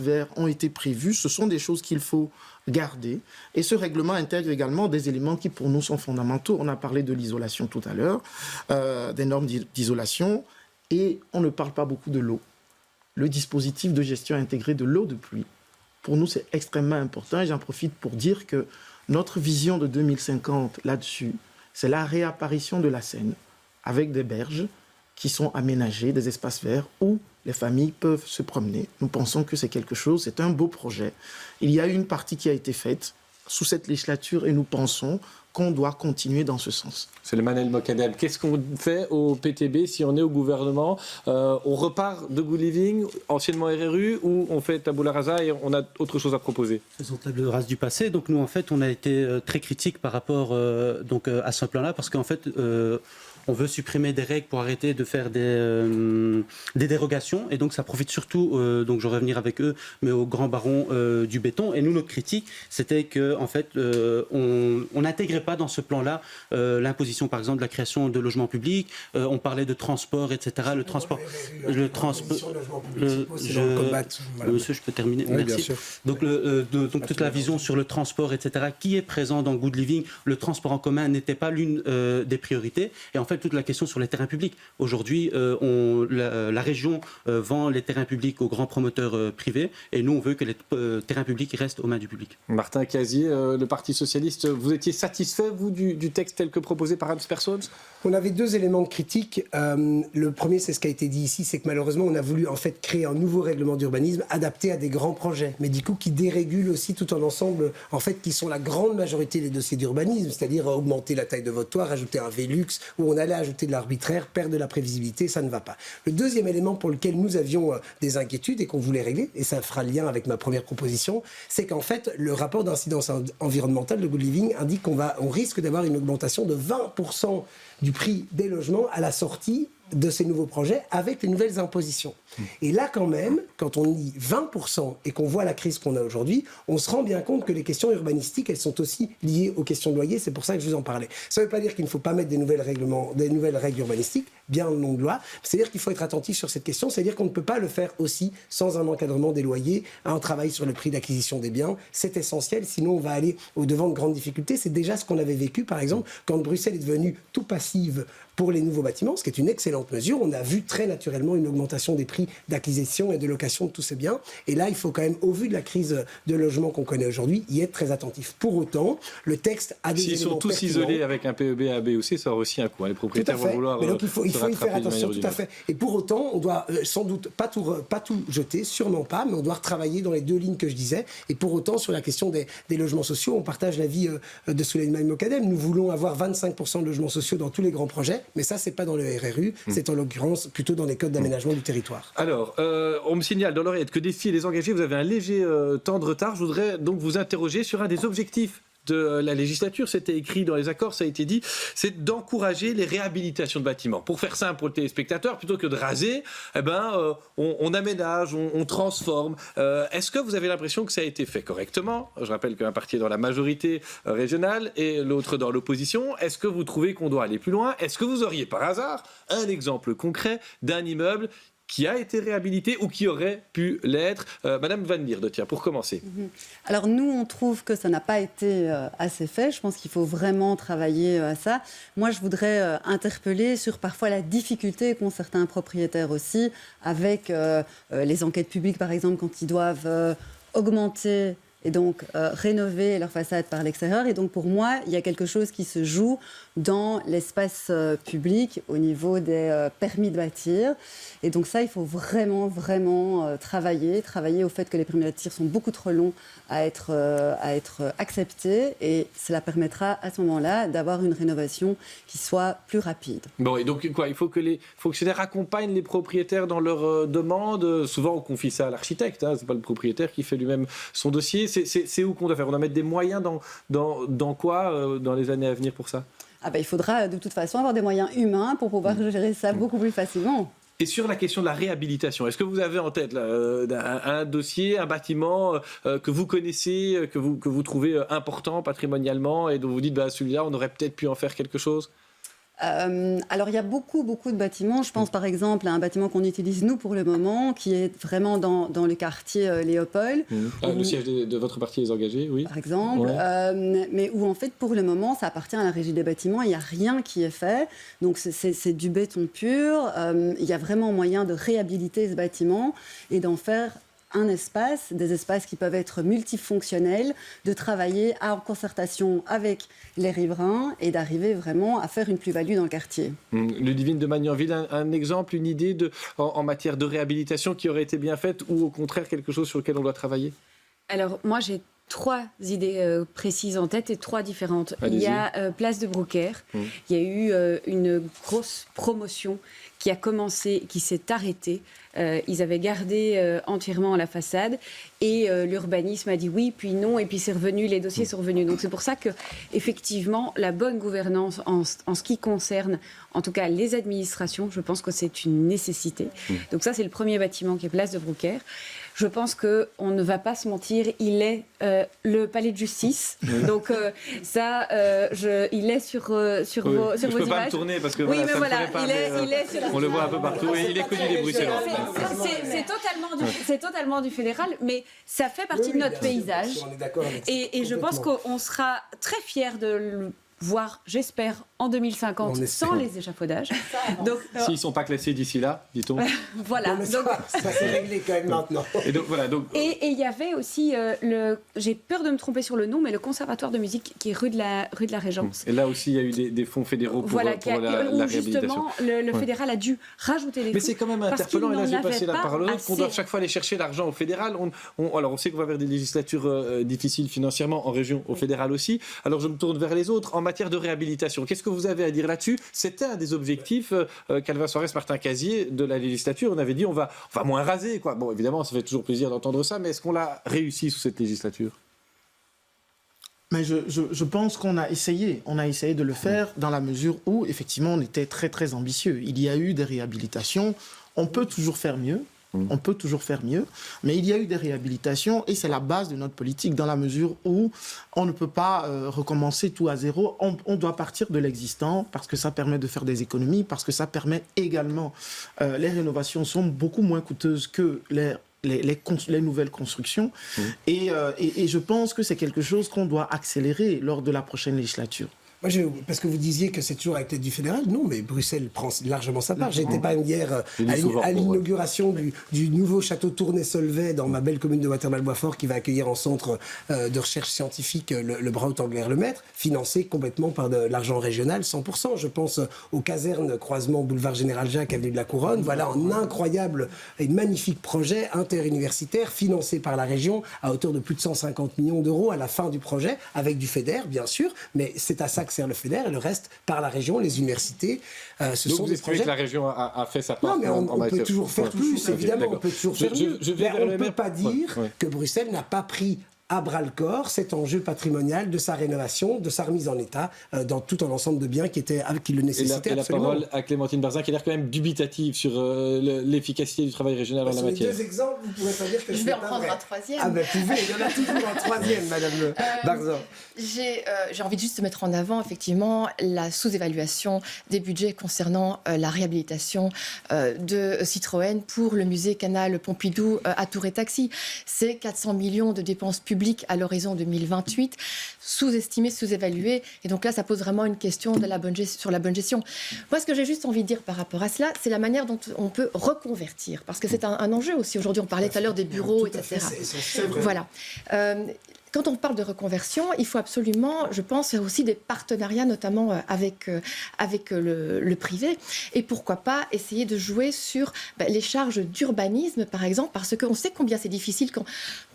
verts ont été prévus, ce sont des choses qu'il faut garder. Et ce règlement intègre également des éléments qui pour nous sont fondamentaux. On a parlé de l'isolation tout à l'heure, des normes d'isolation, et on ne parle pas beaucoup de l'eau. Le dispositif de gestion intégrée de l'eau de pluie, pour nous c'est extrêmement important, et j'en profite pour dire que notre vision de 2050 là-dessus, c'est la réapparition de la Seine avec des berges qui sont aménagées, des espaces verts où les familles peuvent se promener. Nous pensons que c'est quelque chose, c'est un beau projet. Il y a une partie qui a été faite sous cette législature et nous pensons qu'on doit continuer dans ce sens. Souleymane El Mokadem, qu'est-ce qu'on fait au PTB si on est au gouvernement? On repart de Good Living, anciennement RRU, ou on fait tabula rasa et on a autre chose à proposer? Faisons table rase du passé. Donc nous, en fait, on a été très critiques par rapport à ce plan-là, parce qu'en fait, on veut supprimer des règles pour arrêter de faire des dérogations. Et donc, ça profite surtout, donc je vais revenir avec eux, mais aux grands barons du béton. Et nous, notre critique, c'était qu'en fait, on n'intégrait pas dans ce plan-là l'imposition, par exemple, de la création de logements publics. On parlait de transport, etc. Monsieur, je peux terminer? Oui, merci. Donc, toute la vision sur le transport, etc., qui est présent dans Good Living, le transport en commun n'était pas l'une des priorités. Et en fait, toute la question sur les terrains publics. Aujourd'hui, la région vend les terrains publics aux grands promoteurs privés, et nous, on veut que les terrains publics restent aux mains du public. Martin Casier, le Parti socialiste, vous étiez satisfait, vous, du texte tel que proposé par Hans Persons? On avait deux éléments de critique. Le premier, c'est ce qui a été dit ici, c'est que malheureusement, on a voulu en fait créer un nouveau règlement d'urbanisme adapté à des grands projets, mais du coup qui dérégule aussi tout un ensemble, en fait, qui sont la grande majorité des dossiers d'urbanisme, c'est-à-dire augmenter la taille de votre toit, rajouter un Vélux, où on allait ajouter de l'arbitraire, perdre de la prévisibilité, ça ne va pas. Le deuxième élément pour lequel nous avions des inquiétudes et qu'on voulait régler, et ça fera le lien avec ma première proposition, c'est qu'en fait, le rapport d'incidence environnementale de Good Living indique qu'on risque d'avoir une augmentation de 20% du prix des logements à la sortie de ces nouveaux projets avec les nouvelles impositions. Et là, quand même, quand on dit 20% et qu'on voit la crise qu'on a aujourd'hui, on se rend bien compte que les questions urbanistiques, elles sont aussi liées aux questions de loyer. C'est pour ça que je vous en parlais. Ça ne veut pas dire qu'il ne faut pas mettre des nouvelles règles urbanistiques, bien le nom de loi. C'est-à-dire qu'il faut être attentif sur cette question. C'est-à-dire qu'on ne peut pas le faire aussi sans un encadrement des loyers, un travail sur le prix d'acquisition des biens. C'est essentiel, sinon on va aller au-devant de grandes difficultés. C'est déjà ce qu'on avait vécu, par exemple, quand Bruxelles est devenue tout passive pour les nouveaux bâtiments, ce qui est une excellente mesure. On a vu très naturellement une augmentation des prix d'acquisition et de location de tous ces biens. Et là, il faut quand même, au vu de la crise de logement qu'on connaît aujourd'hui, y être très attentif. Pour autant, le texte a des éléments S'ils sont tous pertinents. Isolés avec un PEB, un B ou C, ça aura aussi un coût. Les propriétaires vont vouloir. Mais donc il faut y faire attention, tout à fait. fait. Et pour autant, on doit sans doute pas tout jeter, sûrement pas, mais on doit retravailler dans les deux lignes que je disais. Et pour autant, sur la question des logements sociaux, on partage l'avis de Souleymane El Mokadem. Nous voulons avoir 25% de logements sociaux dans tous les grands projets, mais ça, c'est pas dans le RRU, c'est en l'occurrence plutôt dans les codes d'aménagement du territoire. Alors, on me signale dans l'oreillette que Défi et les engagés, vous avez un léger temps de retard. Je voudrais donc vous interroger sur un des objectifs de la législature, c'était écrit dans les accords, ça a été dit, c'est d'encourager les réhabilitations de bâtiments. Pour faire simple pour le téléspectateur, plutôt que de raser, on aménage, on transforme. Est-ce que vous avez l'impression que ça a été fait correctement? Je rappelle qu'un parti est dans la majorité régionale et l'autre dans l'opposition. Est-ce que vous trouvez qu'on doit aller plus loin? Est-ce que vous auriez par hasard un exemple concret d'un immeuble qui a été réhabilité ou qui aurait pu l'être? Madame Van Lierde, tiens, pour commencer. Alors nous, on trouve que ça n'a pas été assez fait. Je pense qu'il faut vraiment travailler à ça. Moi, je voudrais interpeller sur parfois la difficulté qu'ont certains propriétaires aussi avec les enquêtes publiques, par exemple, quand ils doivent augmenter et donc rénover leur façade par l'extérieur. Et donc pour moi, il y a quelque chose qui se joue dans l'espace public au niveau des permis de bâtir. Et donc ça, il faut vraiment travailler au fait que les permis de bâtir sont beaucoup trop longs à être acceptés. Et cela permettra à ce moment-là d'avoir une rénovation qui soit plus rapide. Bon, et donc quoi? Il faut que les fonctionnaires accompagnent les propriétaires dans leurs demandes. Souvent, on confie ça à l'architecte. Ce n'est pas le propriétaire qui fait lui-même son dossier. C'est où qu'on doit faire? On doit mettre des moyens dans quoi dans les années à venir pour ça? Il faudra de toute façon avoir des moyens humains pour pouvoir gérer ça beaucoup plus facilement. Et sur la question de la réhabilitation, est-ce que vous avez en tête un dossier, un bâtiment que vous connaissez, que vous trouvez important patrimonialement et dont vous dites celui-là, on aurait peut-être pu en faire quelque chose? Alors il y a beaucoup de bâtiments. Je pense par exemple à un bâtiment qu'on utilise nous pour le moment, qui est vraiment dans le quartier Léopold. Le siège de votre parti, les engagés, oui. Par exemple, mais où en fait pour le moment ça appartient à la régie des bâtiments, il n'y a rien qui est fait. Donc c'est du béton pur. Il y a vraiment moyen de réhabiliter ce bâtiment et d'en faire un espace, des espaces qui peuvent être multifonctionnels, de travailler en concertation avec les riverains et d'arriver vraiment à faire une plus-value dans le quartier. Ludivine de Magnanville, un exemple, une idée en matière de réhabilitation qui aurait été bien faite ou au contraire quelque chose sur lequel on doit travailler? Alors moi j'ai 3 idées précises en tête et 3 différentes. Il y a Place de Brouckère. Il y a eu une grosse promotion qui a commencé, qui s'est arrêtée. Ils avaient gardé entièrement la façade et l'urbanisme a dit oui, puis non, et puis c'est revenu, les dossiers sont revenus. Donc c'est pour ça que effectivement la bonne gouvernance en ce qui concerne, en tout cas les administrations, je pense que c'est une nécessité. Donc ça c'est le premier bâtiment qui est Place de Brouckère. Je pense qu'on ne va pas se mentir, il est le palais de justice. Donc ça, il est sur vos images. Je ne peux pas me tourner parce que oui, mais voilà, il est sur on le voit un peu partout et il est connu des Bruxellois. C'est totalement du fédéral, mais ça fait partie de notre paysage. Et je pense qu'on sera très fiers de le voir, j'espère, en 2050, sans les échafaudages. Donc, s'ils ne sont pas classés d'ici là, dit-on. Voilà. Donc, ça s'est réglé quand même maintenant. Et il y avait aussi, j'ai peur de me tromper sur le nom, mais le conservatoire de musique qui est rue de la Régence. Et là aussi, il y a eu des fonds fédéraux pour la réhabilitation. Justement, le fédéral a dû rajouter des fonds. Mais c'est quand même interpellant, et là je vais passer la parole, qu'on doit chaque fois aller chercher l'argent au fédéral. Alors on sait qu'on va vers des législatures difficiles financièrement, en région, au fédéral aussi. Alors je me tourne vers les autres. En matière de réhabilitation, qu'est-ce que vous avez à dire là-dessus? C'était un des objectifs Calvin Soares, Martin Casier de la législature. On avait dit on va moins raser, quoi. Bon, évidemment, ça fait toujours plaisir d'entendre ça, mais est-ce qu'on l'a réussi sous cette législature? Mais je pense qu'on a essayé. On a essayé de le faire dans la mesure où, effectivement, on était très, très ambitieux. Il y a eu des réhabilitations. On peut toujours faire mieux. On peut toujours faire mieux, mais il y a eu des réhabilitations et c'est la base de notre politique dans la mesure où on ne peut pas recommencer tout à zéro. On doit partir de l'existant parce que ça permet de faire des économies, parce que ça permet également... les rénovations sont beaucoup moins coûteuses que les nouvelles constructions et je pense que c'est quelque chose qu'on doit accélérer lors de la prochaine législature. Moi, parce que vous disiez que c'est toujours avec l'aide du fédéral. Non, mais Bruxelles prend largement sa part. J'étais pas hier à l'inauguration du nouveau château Tournai-Solvay dans ma belle commune de Watermal-Boisfort qui va accueillir en centre de recherche scientifique le Braut-Anglaire-Lemaître, financé complètement par de l'argent régional, 100%. Je pense aux casernes croisement boulevard Général Jacques, avenue de la Couronne. Voilà un incroyable et magnifique projet interuniversitaire financé par la région à hauteur de plus de 150 millions d'euros à la fin du projet, avec du FEDER, bien sûr, mais c'est à ça que sert le FEDER et le reste par la région, les universités. Ce Donc sont vous des estimez projets... que la région a fait sa part? Non, mais on peut toujours faire plus, évidemment, on peut toujours faire mieux. Mais on ne peut pas dire que Bruxelles n'a pas pris à bras-le-corps cet enjeu patrimonial de sa rénovation, de sa remise en état dans tout un ensemble de biens qui le nécessitaient absolument. Et la parole à Clémentine Barzin qui a l'air quand même dubitative sur l'efficacité du travail régional en la matière. Sur les 2 exemples, vous ne pourrez pas dire que je vais en prendre un troisième. Ah ben pouvez, il y en a toujours un troisième, Madame Barzin. J'ai envie de juste mettre en avant effectivement la sous-évaluation des budgets concernant la réhabilitation de Citroën pour le musée Canal Pompidou à Tour-et-Taxi. C'est 400 millions de dépenses publiques à l'horizon 2028, sous-estimé, sous-évalué. Et donc là, ça pose vraiment une question sur la bonne gestion. Moi, ce que j'ai juste envie de dire par rapport à cela, c'est la manière dont on peut reconvertir. Parce que c'est un enjeu aussi. Aujourd'hui, on parlait tout à l'heure des bureaux, etc. Voilà. Quand on parle de reconversion, il faut absolument, je pense, faire aussi des partenariats, notamment avec le privé. Et pourquoi pas essayer de jouer sur les charges d'urbanisme, par exemple, parce qu'on sait combien c'est difficile quand...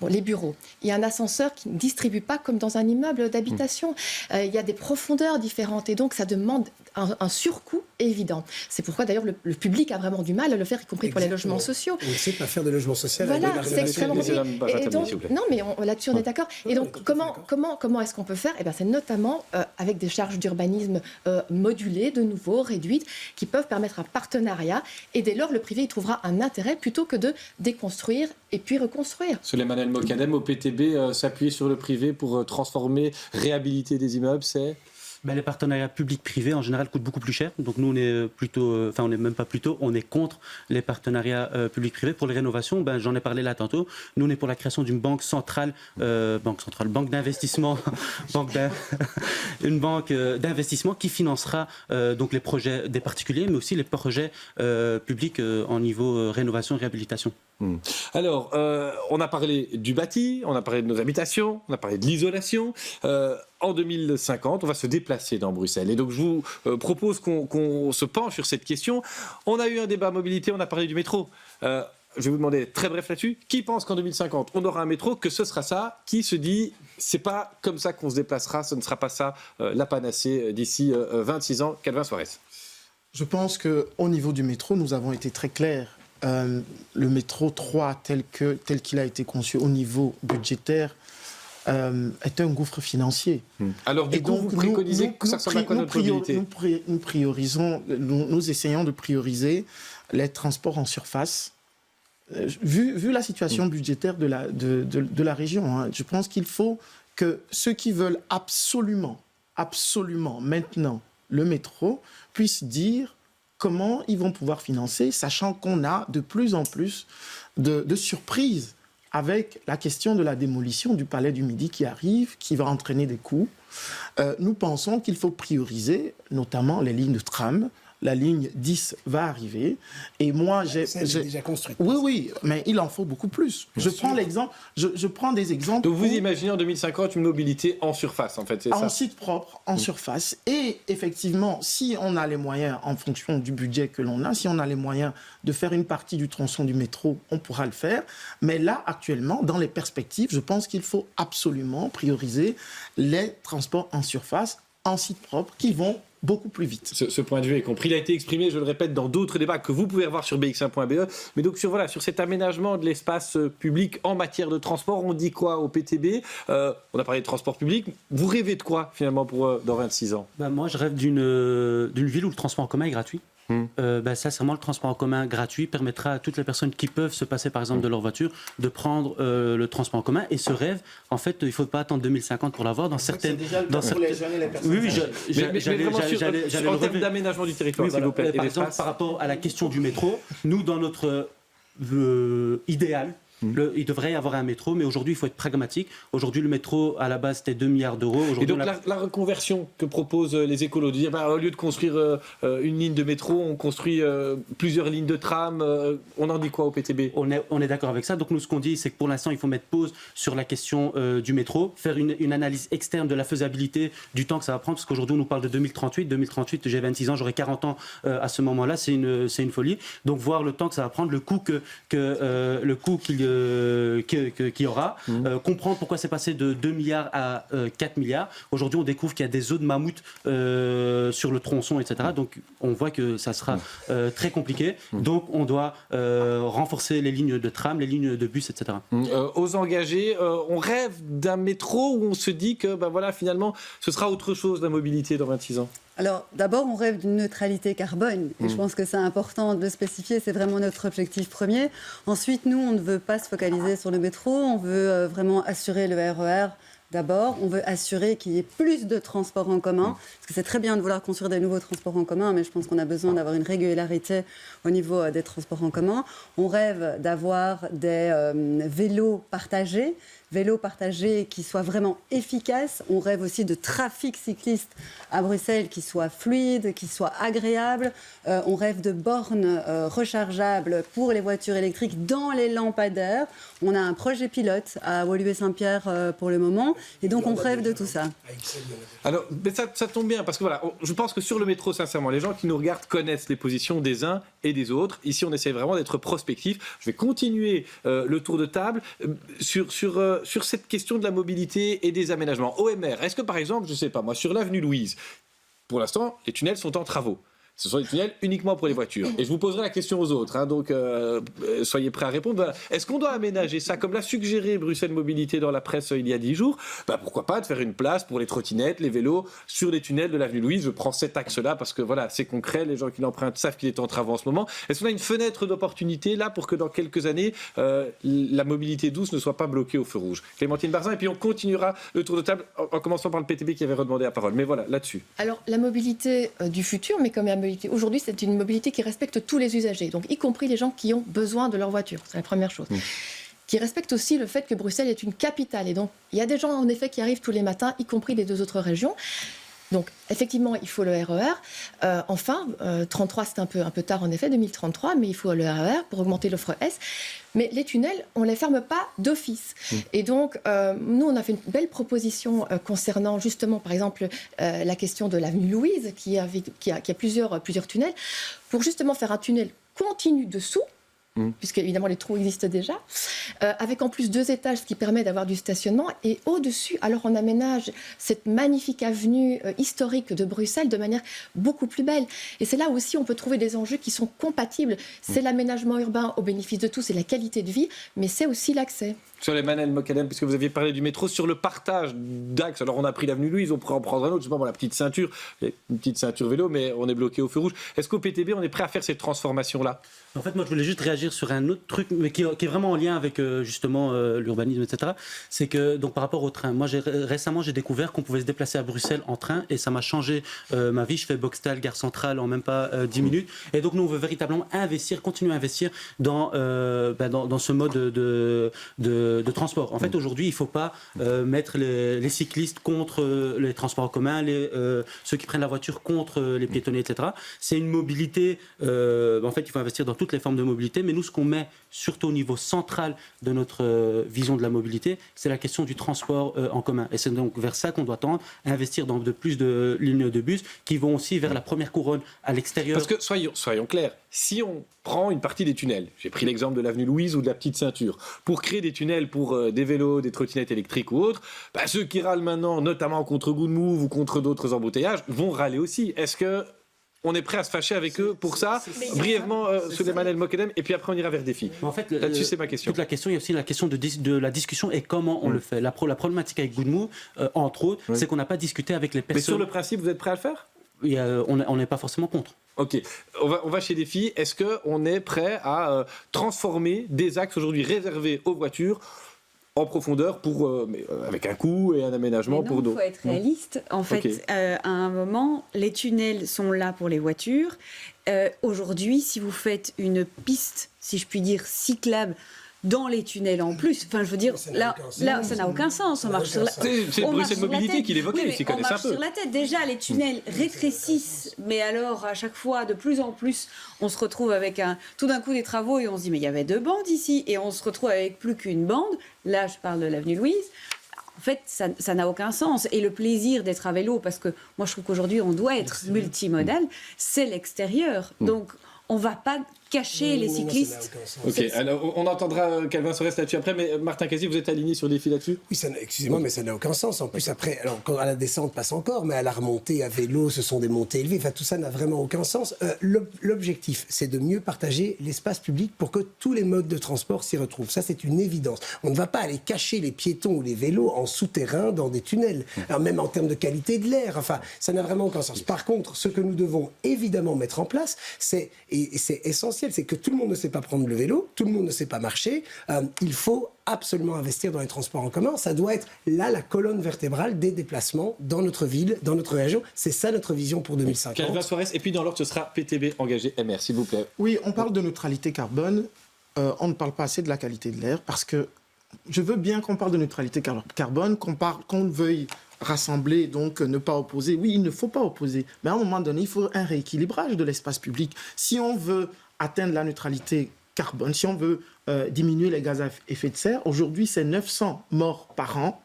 Bon, les bureaux, il y a un ascenseur qui ne distribue pas comme dans un immeuble d'habitation. Il y a des profondeurs différentes et donc ça demande un surcoût évident. C'est pourquoi d'ailleurs le public a vraiment du mal à le faire, y compris pour les logements sociaux. On ne sait pas faire de logement social. Voilà, c'est extrêmement compliqué. Non, mais là-dessus on est d'accord. Et donc comment est-ce qu'on peut faire? Eh bien, c'est notamment avec des charges d'urbanisme modulées, de nouveau réduites, qui peuvent permettre un partenariat. Et dès lors, le privé y trouvera un intérêt plutôt que de déconstruire et puis reconstruire. Souleymane El Mokadem, au PTB, s'appuyer sur le privé pour transformer, réhabiliter des immeubles, c'est... Les partenariats publics-privés, en général, coûtent beaucoup plus cher. Donc nous, on est plutôt... Enfin, on n'est même pas plutôt, on est contre les partenariats publics-privés. Pour les rénovations, j'en ai parlé là tantôt. Nous, on est pour la création d'une banque centrale, banque d'investissement, une banque d'investissement qui financera donc les projets des particuliers, mais aussi les projets publics en niveau rénovation et réhabilitation. Alors, on a parlé du bâti, on a parlé de nos habitations, on a parlé de l'isolation. En 2050, on va se déplacer dans Bruxelles. Et donc, je vous propose qu'on se penche sur cette question. On a eu un débat mobilité, on a parlé du métro. Je vais vous demander, très bref là-dessus, qui pense qu'en 2050, on aura un métro, que ce sera ça? Qui se dit, c'est pas comme ça qu'on se déplacera, ce ne sera pas ça la panacée d'ici 26 ans? Calvin Soares. Je pense qu'au niveau du métro, nous avons été très clairs. Le métro 3, tel qu'il a été conçu au niveau budgétaire, est un gouffre financier. Alors, du coup, vous préconisez que ça ressemble à quoi notre mobilité? Nous essayons de prioriser les transports en surface. Vu la situation budgétaire de la région, hein, je pense qu'il faut que ceux qui veulent absolument maintenant le métro puissent dire comment ils vont pouvoir financer, sachant qu'on a de plus en plus de surprises avec la question de la démolition du Palais du Midi qui arrive, qui va entraîner des coûts. Nous pensons qu'il faut prioriser notamment les lignes de tram. La ligne 10 va arriver. Et moi, j'ai déjà construite. Oui, mais il en faut beaucoup plus. Je prends des exemples. Donc vous imaginez en 2050 une mobilité en surface, en fait, c'est ça? En site propre, en surface. Et effectivement, si on a les moyens, en fonction du budget que l'on a, si on a les moyens de faire une partie du tronçon du métro, on pourra le faire. Mais là, actuellement, dans les perspectives, je pense qu'il faut absolument prioriser les transports en surface, en site propre, qui vont beaucoup plus vite. Ce point de vue est compris. Il a été exprimé, je le répète, dans d'autres débats que vous pouvez revoir sur bx1.be. Mais donc sur cet aménagement de l'espace public en matière de transport, on dit quoi au PTB? On a parlé de transport public. Vous rêvez de quoi finalement pour dans 26 ans? Moi, je rêve d'une ville où le transport en commun est gratuit. Sincèrement, le transport en commun gratuit permettra à toutes les personnes qui peuvent se passer, par exemple, de leur voiture, de prendre le transport en commun. Et ce rêve, en fait, il ne faut pas attendre 2050 pour l'avoir. Dans certaines... C'est déjà le cas pour les jeunes et les personnes. Oui, j'allais en termes d'aménagement du territoire, s'il vous plaît. Par exemple, par rapport à la question du métro, nous, dans notre idéal, il devrait y avoir un métro, mais aujourd'hui, il faut être pragmatique. Aujourd'hui, le métro, à la base, c'était 2 milliards d'euros. Et donc, la reconversion que proposent les écolos, de dire, au lieu de construire une ligne de métro, on construit plusieurs lignes de tram, on en dit quoi au PTB? On est d'accord avec ça. Donc, nous, ce qu'on dit, c'est que pour l'instant, il faut mettre pause sur la question du métro, faire une analyse externe de la faisabilité, du temps que ça va prendre, parce qu'aujourd'hui, on nous parle de 2038. 2038, j'ai 26 ans, j'aurai 40 ans à ce moment-là, c'est une folie. Donc, voir le temps que ça va prendre, le coût qu'il y aura, comprendre pourquoi c'est passé de 2 milliards à 4 milliards. Aujourd'hui, on découvre qu'il y a des œufs de mammouth sur le tronçon, etc. Donc, on voit que ça sera très compliqué. Donc, on doit renforcer les lignes de tram, les lignes de bus, etc. Aux engagés, on rêve d'un métro où on se dit que finalement, ce sera autre chose, la mobilité dans 26 ans. Alors, d'abord, on rêve d'une neutralité carbone. Et je pense que c'est important de le spécifier. C'est vraiment notre objectif premier. Ensuite, nous, on ne veut pas se focaliser sur le métro. On veut vraiment assurer le RER. D'abord, on veut assurer qu'il y ait plus de transports en commun, parce que c'est très bien de vouloir construire des nouveaux transports en commun, mais je pense qu'on a besoin d'avoir une régularité au niveau des transports en commun. On rêve d'avoir des vélos partagés qui soient vraiment efficaces. On rêve aussi de trafic cycliste à Bruxelles qui soit fluide, qui soit agréable. On rêve de bornes rechargeables pour les voitures électriques dans les lampadaires. On a un projet pilote à Woluwe-Saint-Pierre pour le moment. Et donc, on rêve de tout ça. Alors, mais ça tombe bien, parce que je pense que sur le métro, sincèrement, les gens qui nous regardent connaissent les positions des uns et des autres. Ici, on essaie vraiment d'être prospectif. Je vais continuer le tour de table sur cette question de la mobilité et des aménagements. OMR, est-ce que par exemple, je ne sais pas moi, sur l'avenue Louise, pour l'instant, les tunnels sont en travaux. Ce sont des tunnels uniquement pour les voitures. Et je vous poserai la question aux autres, donc soyez prêts à répondre. Est-ce qu'on doit aménager ça, comme l'a suggéré Bruxelles Mobilité dans la presse il y a 10 jours? Pourquoi pas de faire une place pour les trottinettes, les vélos, sur les tunnels de l'avenue Louise? Je prends cet axe-là parce que c'est concret, les gens qui l'empruntent savent qu'il est en travaux en ce moment. Est-ce qu'on a une fenêtre d'opportunité là pour que dans quelques années, la mobilité douce ne soit pas bloquée au feu rouge? Clémentine Barzin, et puis on continuera le tour de table en commençant par le PTB qui avait redemandé la parole. Mais voilà, là-dessus. Alors, la mobilité du futur, mais comme la mobilité aujourd'hui, c'est une mobilité qui respecte tous les usagers, donc y compris les gens qui ont besoin de leur voiture. C'est la première chose. Qui respecte aussi le fait que Bruxelles est une capitale. Et donc, il y a des gens, en effet, qui arrivent tous les matins, y compris les deux autres régions. Donc, effectivement, il faut le RER. Enfin, 33, c'est un peu tard en effet, 2033, mais il faut le RER pour augmenter l'offre S. Mais les tunnels, on ne les ferme pas d'office. Et donc, nous, on a fait une belle proposition concernant justement, par exemple, la question de l'avenue Louise, qui a plusieurs tunnels, pour justement faire un tunnel continu dessous, puisque évidemment les trous existent déjà, avec en plus 2 étages, ce qui permet d'avoir du stationnement. Et au-dessus, alors on aménage cette magnifique avenue historique de Bruxelles de manière beaucoup plus belle. Et c'est là aussi on peut trouver des enjeux qui sont compatibles. C'est l'aménagement urbain au bénéfice de tous, c'est la qualité de vie, mais c'est aussi l'accès. Sur les Manel Mokadem, puisque vous aviez parlé du métro, sur le partage d'axes, alors on a pris l'avenue Louise, on pourrait en prendre un autre, je sais pas, la petite ceinture, une petite ceinture vélo, mais on est bloqué au feu rouge. Est-ce qu'au PTB, on est prêt à faire cette transformation-là ? En fait, moi, je voulais juste réagir sur un autre truc, mais qui est vraiment en lien avec justement l'urbanisme, etc. C'est que, donc, par rapport au train, moi, récemment, j'ai découvert qu'on pouvait se déplacer à Bruxelles en train, et ça m'a changé ma vie. Je fais Boxtal, gare centrale, en même pas 10 minutes. Et donc, nous, on veut véritablement continuer à investir dans ce mode de transport. En fait, aujourd'hui, il ne faut pas mettre les cyclistes contre les transports en commun, ceux qui prennent la voiture contre les piétonnés, etc. C'est une mobilité, en fait, il faut investir dans toutes les formes de mobilité, mais nous, ce qu'on met surtout au niveau central de notre vision de la mobilité, c'est la question du transport en commun. Et c'est donc vers ça qu'on doit tendre, investir dans de plus de lignes de bus qui vont aussi vers la première couronne à l'extérieur. Parce que, soyons clairs, si on prend une partie des tunnels, j'ai pris l'exemple de l'avenue Louise ou de la petite ceinture, pour créer des tunnels pour des vélos, des trottinettes électriques ou autres, ceux qui râlent maintenant, notamment contre Good Move ou contre d'autres embouteillages, vont râler aussi. Est-ce que on est prêt à se fâcher avec eux pour ça? Brièvement, Souleymane El Mokadem, et puis après on ira vers Défi. En fait, là-dessus, c'est ma question. Toute la question, il y a aussi la question de la discussion et comment on le fait. La problématique avec Good Move, entre autres, c'est qu'on n'a pas discuté avec les personnes. Mais sur le principe, vous êtes prêt à le faire? On n'est pas forcément contre. Ok, on va chez Défi. Est-ce qu'on est prêt à transformer des axes aujourd'hui réservés aux voitures en profondeur avec un coût et un aménagement pour d'autres? Il faut être réaliste. En fait, à un moment, les tunnels sont là pour les voitures. Aujourd'hui, si vous faites une piste, si je puis dire, cyclable, dans les tunnels en plus. Enfin, je veux dire, là, ça n'a aucun sens. On marche sur la tête. C'est Bruxelles Mobilité qui l'évoquait, oui, s'y connaissent un peu. On marche sur la tête. Déjà, les tunnels rétrécissent, mais alors, à chaque fois, de plus en plus, on se retrouve avec tout d'un coup des travaux et on se dit, mais il y avait 2 bandes ici, et on se retrouve avec plus qu'une bande. Là, je parle de l'avenue Louise. En fait, ça n'a aucun sens. Et le plaisir d'être à vélo, parce que moi, je trouve qu'aujourd'hui, on doit être multimodal, c'est l'extérieur. Donc, on ne va pas cacher les cyclistes. Ok, alors on entendra Calvin Sorès là-dessus après, mais Martin Casier, vous êtes aligné sur Défi là-dessus? Oui, excusez-moi, mais ça n'a aucun sens. En plus, après, alors, quand à la descente passe encore, mais à la remontée à vélo, ce sont des montées élevées. Enfin, tout ça n'a vraiment aucun sens. L'objectif, c'est de mieux partager l'espace public pour que tous les modes de transport s'y retrouvent. Ça, c'est une évidence. On ne va pas aller cacher les piétons ou les vélos en souterrain dans des tunnels. Alors, même en termes de qualité de l'air, enfin, ça n'a vraiment aucun sens. Par contre, ce que nous devons évidemment mettre en place, c'est essentiel, c'est que tout le monde ne sait pas prendre le vélo, tout le monde ne sait pas marcher. Il faut absolument investir dans les transports en commun. Ça doit être là la colonne vertébrale des déplacements dans notre ville, dans notre région. C'est ça notre vision pour 2050. Calvin Sorès, et puis dans l'ordre, ce sera PTB engagé MR, s'il vous plaît. Oui, on parle de neutralité carbone. On ne parle pas assez de la qualité de l'air parce que je veux bien qu'on parle de neutralité carbone, qu'on veuille rassembler, donc ne pas opposer. Oui, il ne faut pas opposer. Mais à un moment donné, il faut un rééquilibrage de l'espace public. Si on veut atteindre la neutralité carbone, si on veut diminuer les gaz à effet de serre, aujourd'hui, c'est 900 morts par an,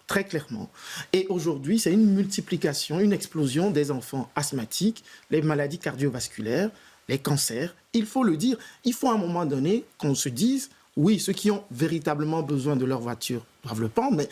très clairement. Et aujourd'hui, c'est une multiplication, une explosion des enfants asthmatiques, les maladies cardiovasculaires, les cancers. Il faut le dire, il faut à un moment donné qu'on se dise, oui, ceux qui ont véritablement besoin de leur voiture doivent le prendre, mais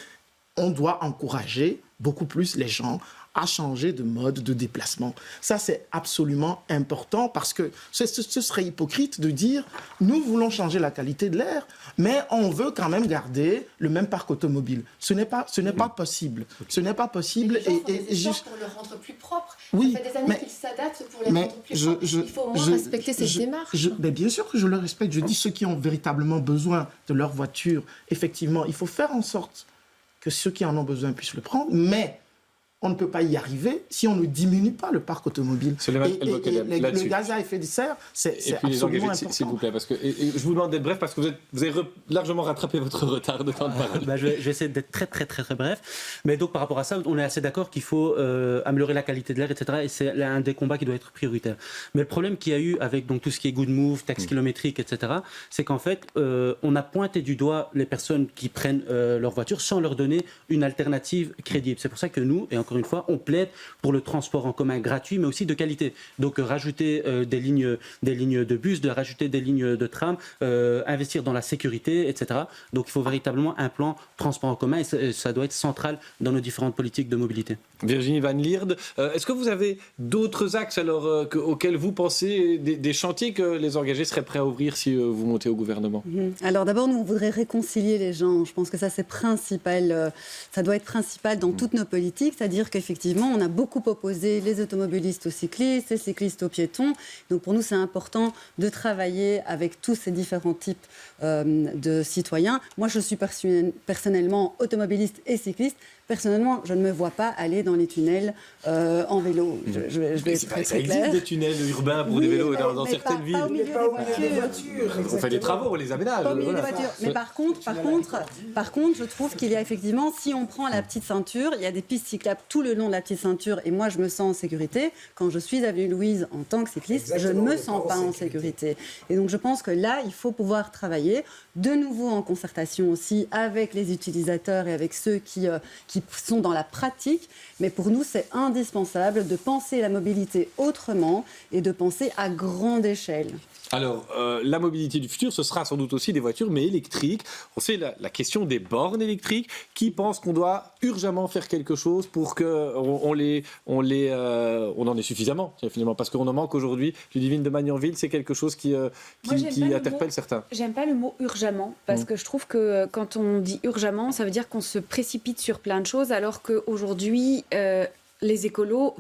on doit encourager beaucoup plus les gens à changer de mode de déplacement. Ça, c'est absolument important parce que ce serait hypocrite de dire nous voulons changer la qualité de l'air, mais on veut quand même garder le même parc automobile. Ce n'est pas possible. Ce n'est pas possible. Et juste pour le rendre plus propre. Oui, ça fait des années qu'ils s'adaptent pour les rendre plus propres. Il faut au moins respecter cette démarche. Mais bien sûr que je le respecte. Je dis ceux qui ont véritablement besoin de leur voiture, effectivement, il faut faire en sorte que ceux qui en ont besoin puissent le prendre, mais on ne peut pas y arriver si on ne diminue pas le parc automobile. Le gaz à effet de serre, c'est absolument important. S'il vous plaît, parce que je vous demande d'être bref parce que vous avez largement rattrapé votre retard de temps de parole. Je vais essayer d'être très bref. Mais donc par rapport à ça, on est assez d'accord qu'il faut améliorer la qualité de l'air, etc. Et c'est un des combats qui doit être prioritaire. Mais le problème qu'il y a eu avec donc, tout ce qui est good move, taxe kilométrique, etc., c'est qu'en fait, on a pointé du doigt les personnes qui prennent leur voiture sans leur donner une alternative crédible. C'est pour ça que nous, et encore une fois, on plaide pour le transport en commun gratuit, mais aussi de qualité. Donc rajouter des lignes de bus, rajouter des lignes de tram, investir dans la sécurité, etc. Donc il faut véritablement un plan transport en commun et ça doit être central dans nos différentes politiques de mobilité. Virginie Van Lierde, est-ce que vous avez d'autres axes alors, auxquels vous pensez, des chantiers que les engagés seraient prêts à ouvrir si vous montez au gouvernement? Alors d'abord, nous, on voudrait réconcilier les gens. Je pense que ça, c'est principal. Ça doit être principal dans toutes nos politiques, c'est-à-dire qu'effectivement, on a beaucoup opposé les automobilistes aux cyclistes, les cyclistes aux piétons. Donc pour nous, c'est important de travailler avec tous ces différents types de citoyens. Moi, je suis personnellement automobiliste et cycliste. Personnellement, je ne me vois pas aller dans les tunnels en vélo. Je vais être très, très clair. Ça existe des tunnels urbains pour des vélos dans certaines villes. Pas au milieu des voitures. On fait des travaux, on les aménage. Pas au milieu des voitures. Mais par contre, je trouve qu'il y a effectivement, si on prend la petite ceinture, il y a des pistes cyclables tout le long de la petite ceinture. Et moi, je me sens en sécurité. Quand je suis avenue Louise en tant que cycliste, je ne me sens pas en sécurité. Et donc, je pense que là, il faut pouvoir travailler de nouveau en concertation aussi avec les utilisateurs et avec ceux qui sont dans la pratique, mais pour nous, c'est indispensable de penser la mobilité autrement et de penser à grande échelle. Alors, la mobilité du futur, ce sera sans doute aussi des voitures, mais électriques. On sait la question des bornes électriques. Qui pense qu'on doit urgemment faire quelque chose pour qu'on en ait suffisamment, finalement, parce qu'on en manque aujourd'hui. Ludivine de Magnanville, c'est quelque chose qui interpelle certains. J'aime pas le mot urgemment, parce que je trouve que quand on dit urgemment, ça veut dire qu'on se précipite sur plein de choses, alors qu'aujourd'hui, les écolos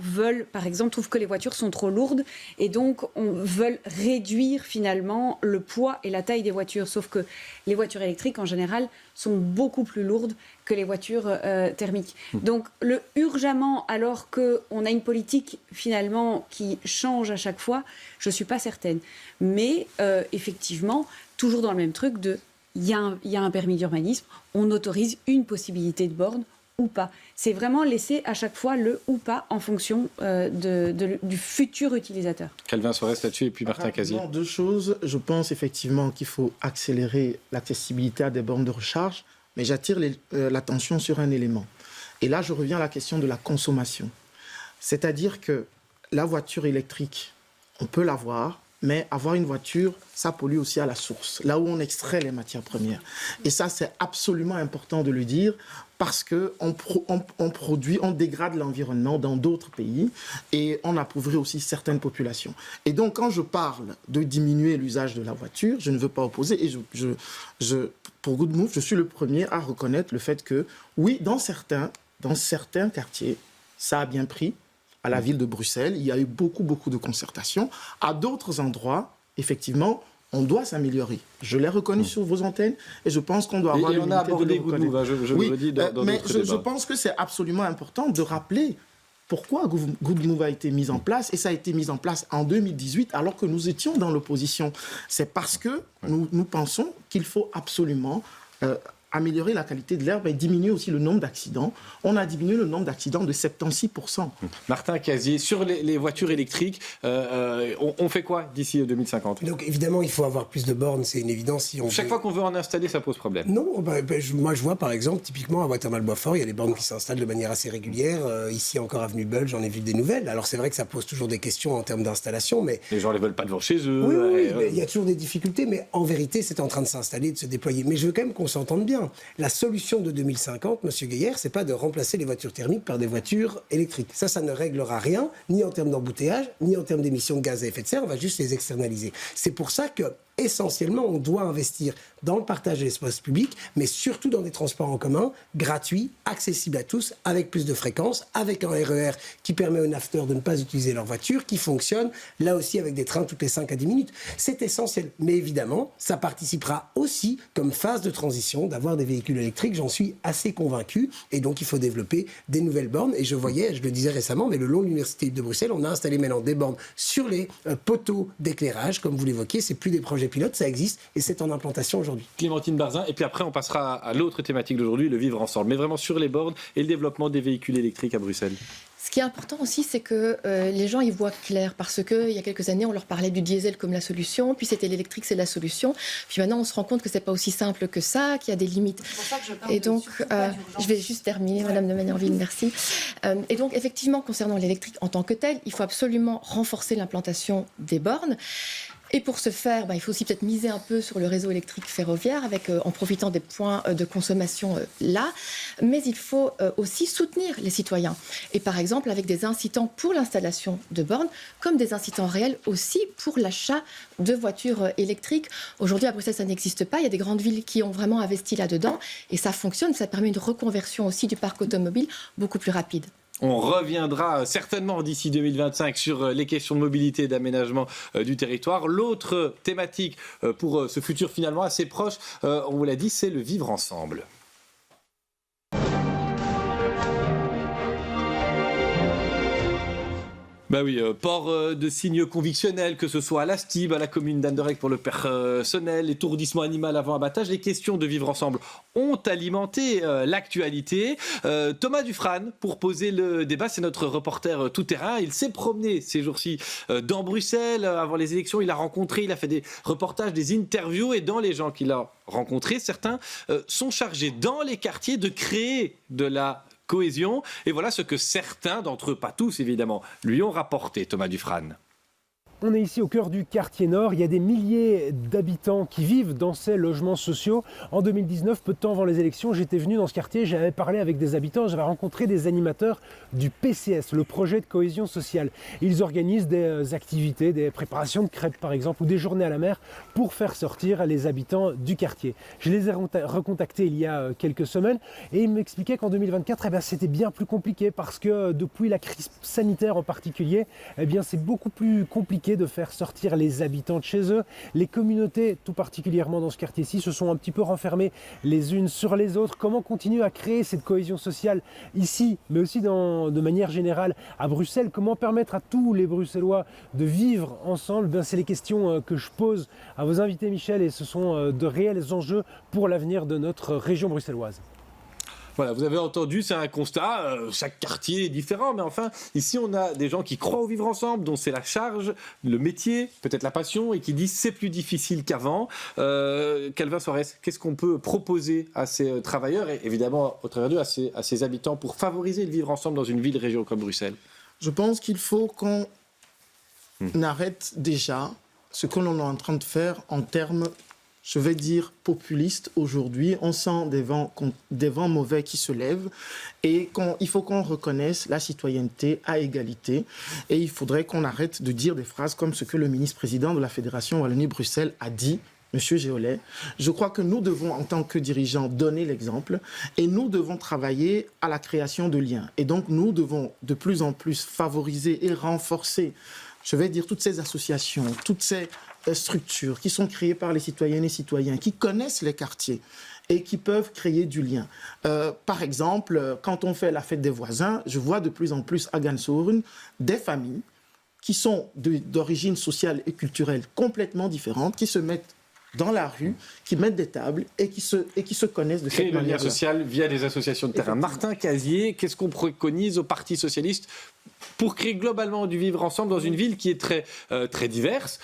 trouvent que les voitures sont trop lourdes et donc veulent réduire finalement le poids et la taille des voitures. Sauf que les voitures électriques, en général, sont beaucoup plus lourdes que les voitures thermiques. Donc le urgemment, alors qu'on a une politique finalement qui change à chaque fois, je ne suis pas certaine. Mais effectivement, toujours dans le même truc il y a un permis d'urbanisme, on autorise une possibilité de borne ou pas. C'est vraiment laisser à chaque fois le ou pas en fonction du futur utilisateur. Calvin Soares là-dessus et puis Martin Casier. Deux choses. Je pense effectivement qu'il faut accélérer l'accessibilité à des bornes de recharge, mais j'attire l'attention sur un élément. Et là, je reviens à la question de la consommation. C'est-à-dire que la voiture électrique, on peut l'avoir, mais avoir une voiture, ça pollue aussi à la source, là où on extrait les matières premières. Et ça, c'est absolument important de le dire, parce qu'on dégrade l'environnement dans d'autres pays et on appauvrit aussi certaines populations. Et donc, quand je parle de diminuer l'usage de la voiture, je ne veux pas opposer. Et pour Good Move, je suis le premier à reconnaître le fait que, oui, dans certains quartiers, ça a bien pris. À la ville de Bruxelles, il y a eu beaucoup de concertations. À d'autres endroits, effectivement, on doit s'améliorer. Je l'ai reconnu sur vos antennes et je pense qu'on doit avoir l'humilité de le reconnaître. Je pense que c'est absolument important de rappeler pourquoi Good Move a été mis en place, et ça a été mis en place en 2018 alors que nous étions dans l'opposition. C'est parce que nous pensons qu'il faut absolument améliorer la qualité de l'air et diminuer aussi le nombre d'accidents. On a diminué le nombre d'accidents de 76%. Martin Casier, sur les voitures électriques, on fait quoi d'ici 2050 ? Donc évidemment, il faut avoir plus de bornes, c'est une évidence. Chaque fois qu'on veut en installer, ça pose problème. Non, moi je vois par exemple, typiquement à Watermal-Boisfort, il y a des bornes qui s'installent de manière assez régulière. Ici encore, avenue Bull, j'en ai vu des nouvelles. Alors c'est vrai que ça pose toujours des questions en termes d'installation, mais... Les gens ne les veulent pas devant chez eux. Oui, mais il y a toujours des difficultés, mais en vérité, c'est en train de s'installer, de se déployer. Mais je veux quand même qu'on s'entende bien. La solution de 2050, M. Gaillard, c'est pas de remplacer les voitures thermiques par des voitures électriques. Ça ne réglera rien, ni en termes d'embouteillage, ni en termes d'émissions de gaz à effet de serre. On va juste les externaliser. C'est pour ça que, essentiellement, on doit investir dans le partage de l'espace public, mais surtout dans des transports en commun, gratuits, accessibles à tous, avec plus de fréquences, avec un RER qui permet aux nafteurs de ne pas utiliser leur voiture, qui fonctionne, là aussi avec des trains toutes les 5 à 10 minutes. C'est essentiel. Mais évidemment, ça participera aussi, comme phase de transition, d'avoir des véhicules électriques, j'en suis assez convaincu, et donc il faut développer des nouvelles bornes. Et je le disais récemment, mais le long de l'Université de Bruxelles, on a installé maintenant des bornes sur les poteaux d'éclairage, comme vous l'évoquiez, c'est plus des projets pilotes, ça existe, et c'est en implantation aujourd'hui. Clémentine Barzin, et puis après on passera à l'autre thématique d'aujourd'hui, le vivre ensemble, mais vraiment sur les bornes et le développement des véhicules électriques à Bruxelles. Ce qui est important aussi, c'est que les gens y voient clair, parce qu'il y a quelques années, on leur parlait du diesel comme la solution, puis c'était l'électrique, c'est la solution. Puis maintenant, on se rend compte que c'est pas aussi simple que ça, qu'il y a des limites. C'est pour ça que je parle. Et donc, je vais juste terminer, Madame de Manerville, merci. Et donc, effectivement, concernant l'électrique en tant que tel, il faut absolument renforcer l'implantation des bornes. Et pour ce faire, il faut aussi peut-être miser un peu sur le réseau électrique ferroviaire en profitant des points de consommation là. Mais il faut aussi soutenir les citoyens. Et par exemple, avec des incitants pour l'installation de bornes, comme des incitants réels aussi pour l'achat de voitures électriques. Aujourd'hui, à Bruxelles, ça n'existe pas. Il y a des grandes villes qui ont vraiment investi là-dedans. Et ça fonctionne. Ça permet une reconversion aussi du parc automobile beaucoup plus rapide. On reviendra certainement d'ici 2025 sur les questions de mobilité et d'aménagement du territoire. L'autre thématique pour ce futur finalement assez proche, on vous l'a dit, c'est le vivre ensemble. Bah oui, port de signes convictionnels, que ce soit à la STIB, à la commune d'Anderlecht pour le personnel, l'étourdissement animal avant abattage, les questions de vivre ensemble ont alimenté l'actualité. Thomas Dufrane, pour poser le débat, c'est notre reporter tout-terrain. Il s'est promené ces jours-ci dans Bruxelles avant les élections. Il a rencontré, il a fait des reportages, des interviews, et dans les gens qu'il a rencontrés, certains sont chargés dans les quartiers de créer de la cohésion. Et voilà ce que certains d'entre eux, pas tous évidemment, lui ont rapporté, Thomas Dufrane. On est ici au cœur du quartier nord. Il y a des milliers d'habitants qui vivent dans ces logements sociaux. En 2019, peu de temps avant les élections, j'étais venu dans ce quartier, j'avais parlé avec des habitants, j'avais rencontré des animateurs du PCS, le projet de cohésion sociale. Ils organisent des activités, des préparations de crêpes par exemple, ou des journées à la mer pour faire sortir les habitants du quartier. Je les ai recontactés il y a quelques semaines et ils m'expliquaient qu'en 2024, c'était bien plus compliqué parce que depuis la crise sanitaire en particulier, c'est beaucoup plus compliqué de faire sortir les habitants de chez eux. Les communautés, tout particulièrement dans ce quartier-ci, se sont un petit peu renfermées les unes sur les autres. Comment continuer à créer cette cohésion sociale ici, mais aussi de manière générale à Bruxelles? Comment permettre à tous les Bruxellois de vivre ensemble? C'est les questions que je pose à vos invités, Michel, et ce sont de réels enjeux pour l'avenir de notre région bruxelloise. Voilà, vous avez entendu, c'est un constat, chaque quartier est différent, mais enfin, ici on a des gens qui croient au vivre ensemble, dont c'est la charge, le métier, peut-être la passion, et qui disent c'est plus difficile qu'avant. Calvin Soares, qu'est-ce qu'on peut proposer à ces travailleurs, et évidemment au travers d'eux à ces habitants, pour favoriser le vivre ensemble dans une ville-région comme Bruxelles? Je pense qu'il faut qu'on arrête déjà ce que l'on est en train de faire en termes, je vais dire, populistes aujourd'hui. On sent des vents mauvais qui se lèvent et il faut qu'on reconnaisse la citoyenneté à égalité. Et il faudrait qu'on arrête de dire des phrases comme ce que le ministre-président de la Fédération Wallonie-Bruxelles a dit, M. Géolet. Je crois que nous devons, en tant que dirigeants, donner l'exemple et nous devons travailler à la création de liens. Et donc, nous devons de plus en plus favoriser et renforcer, je vais dire, toutes ces associations, toutes ces structures qui sont créées par les citoyennes et citoyens, qui connaissent les quartiers et qui peuvent créer du lien. Par exemple, quand on fait la fête des voisins, je vois de plus en plus à Gansoren des familles qui sont d'origine sociale et culturelle complètement différentes, qui se mettent dans la rue, qui mettent des tables et qui se connaissent de cette manière. Créer le lien social via des associations de terrain. Martin Casier, qu'est-ce qu'on préconise au Parti socialiste pour créer globalement du vivre ensemble dans une ville qui est très diverse,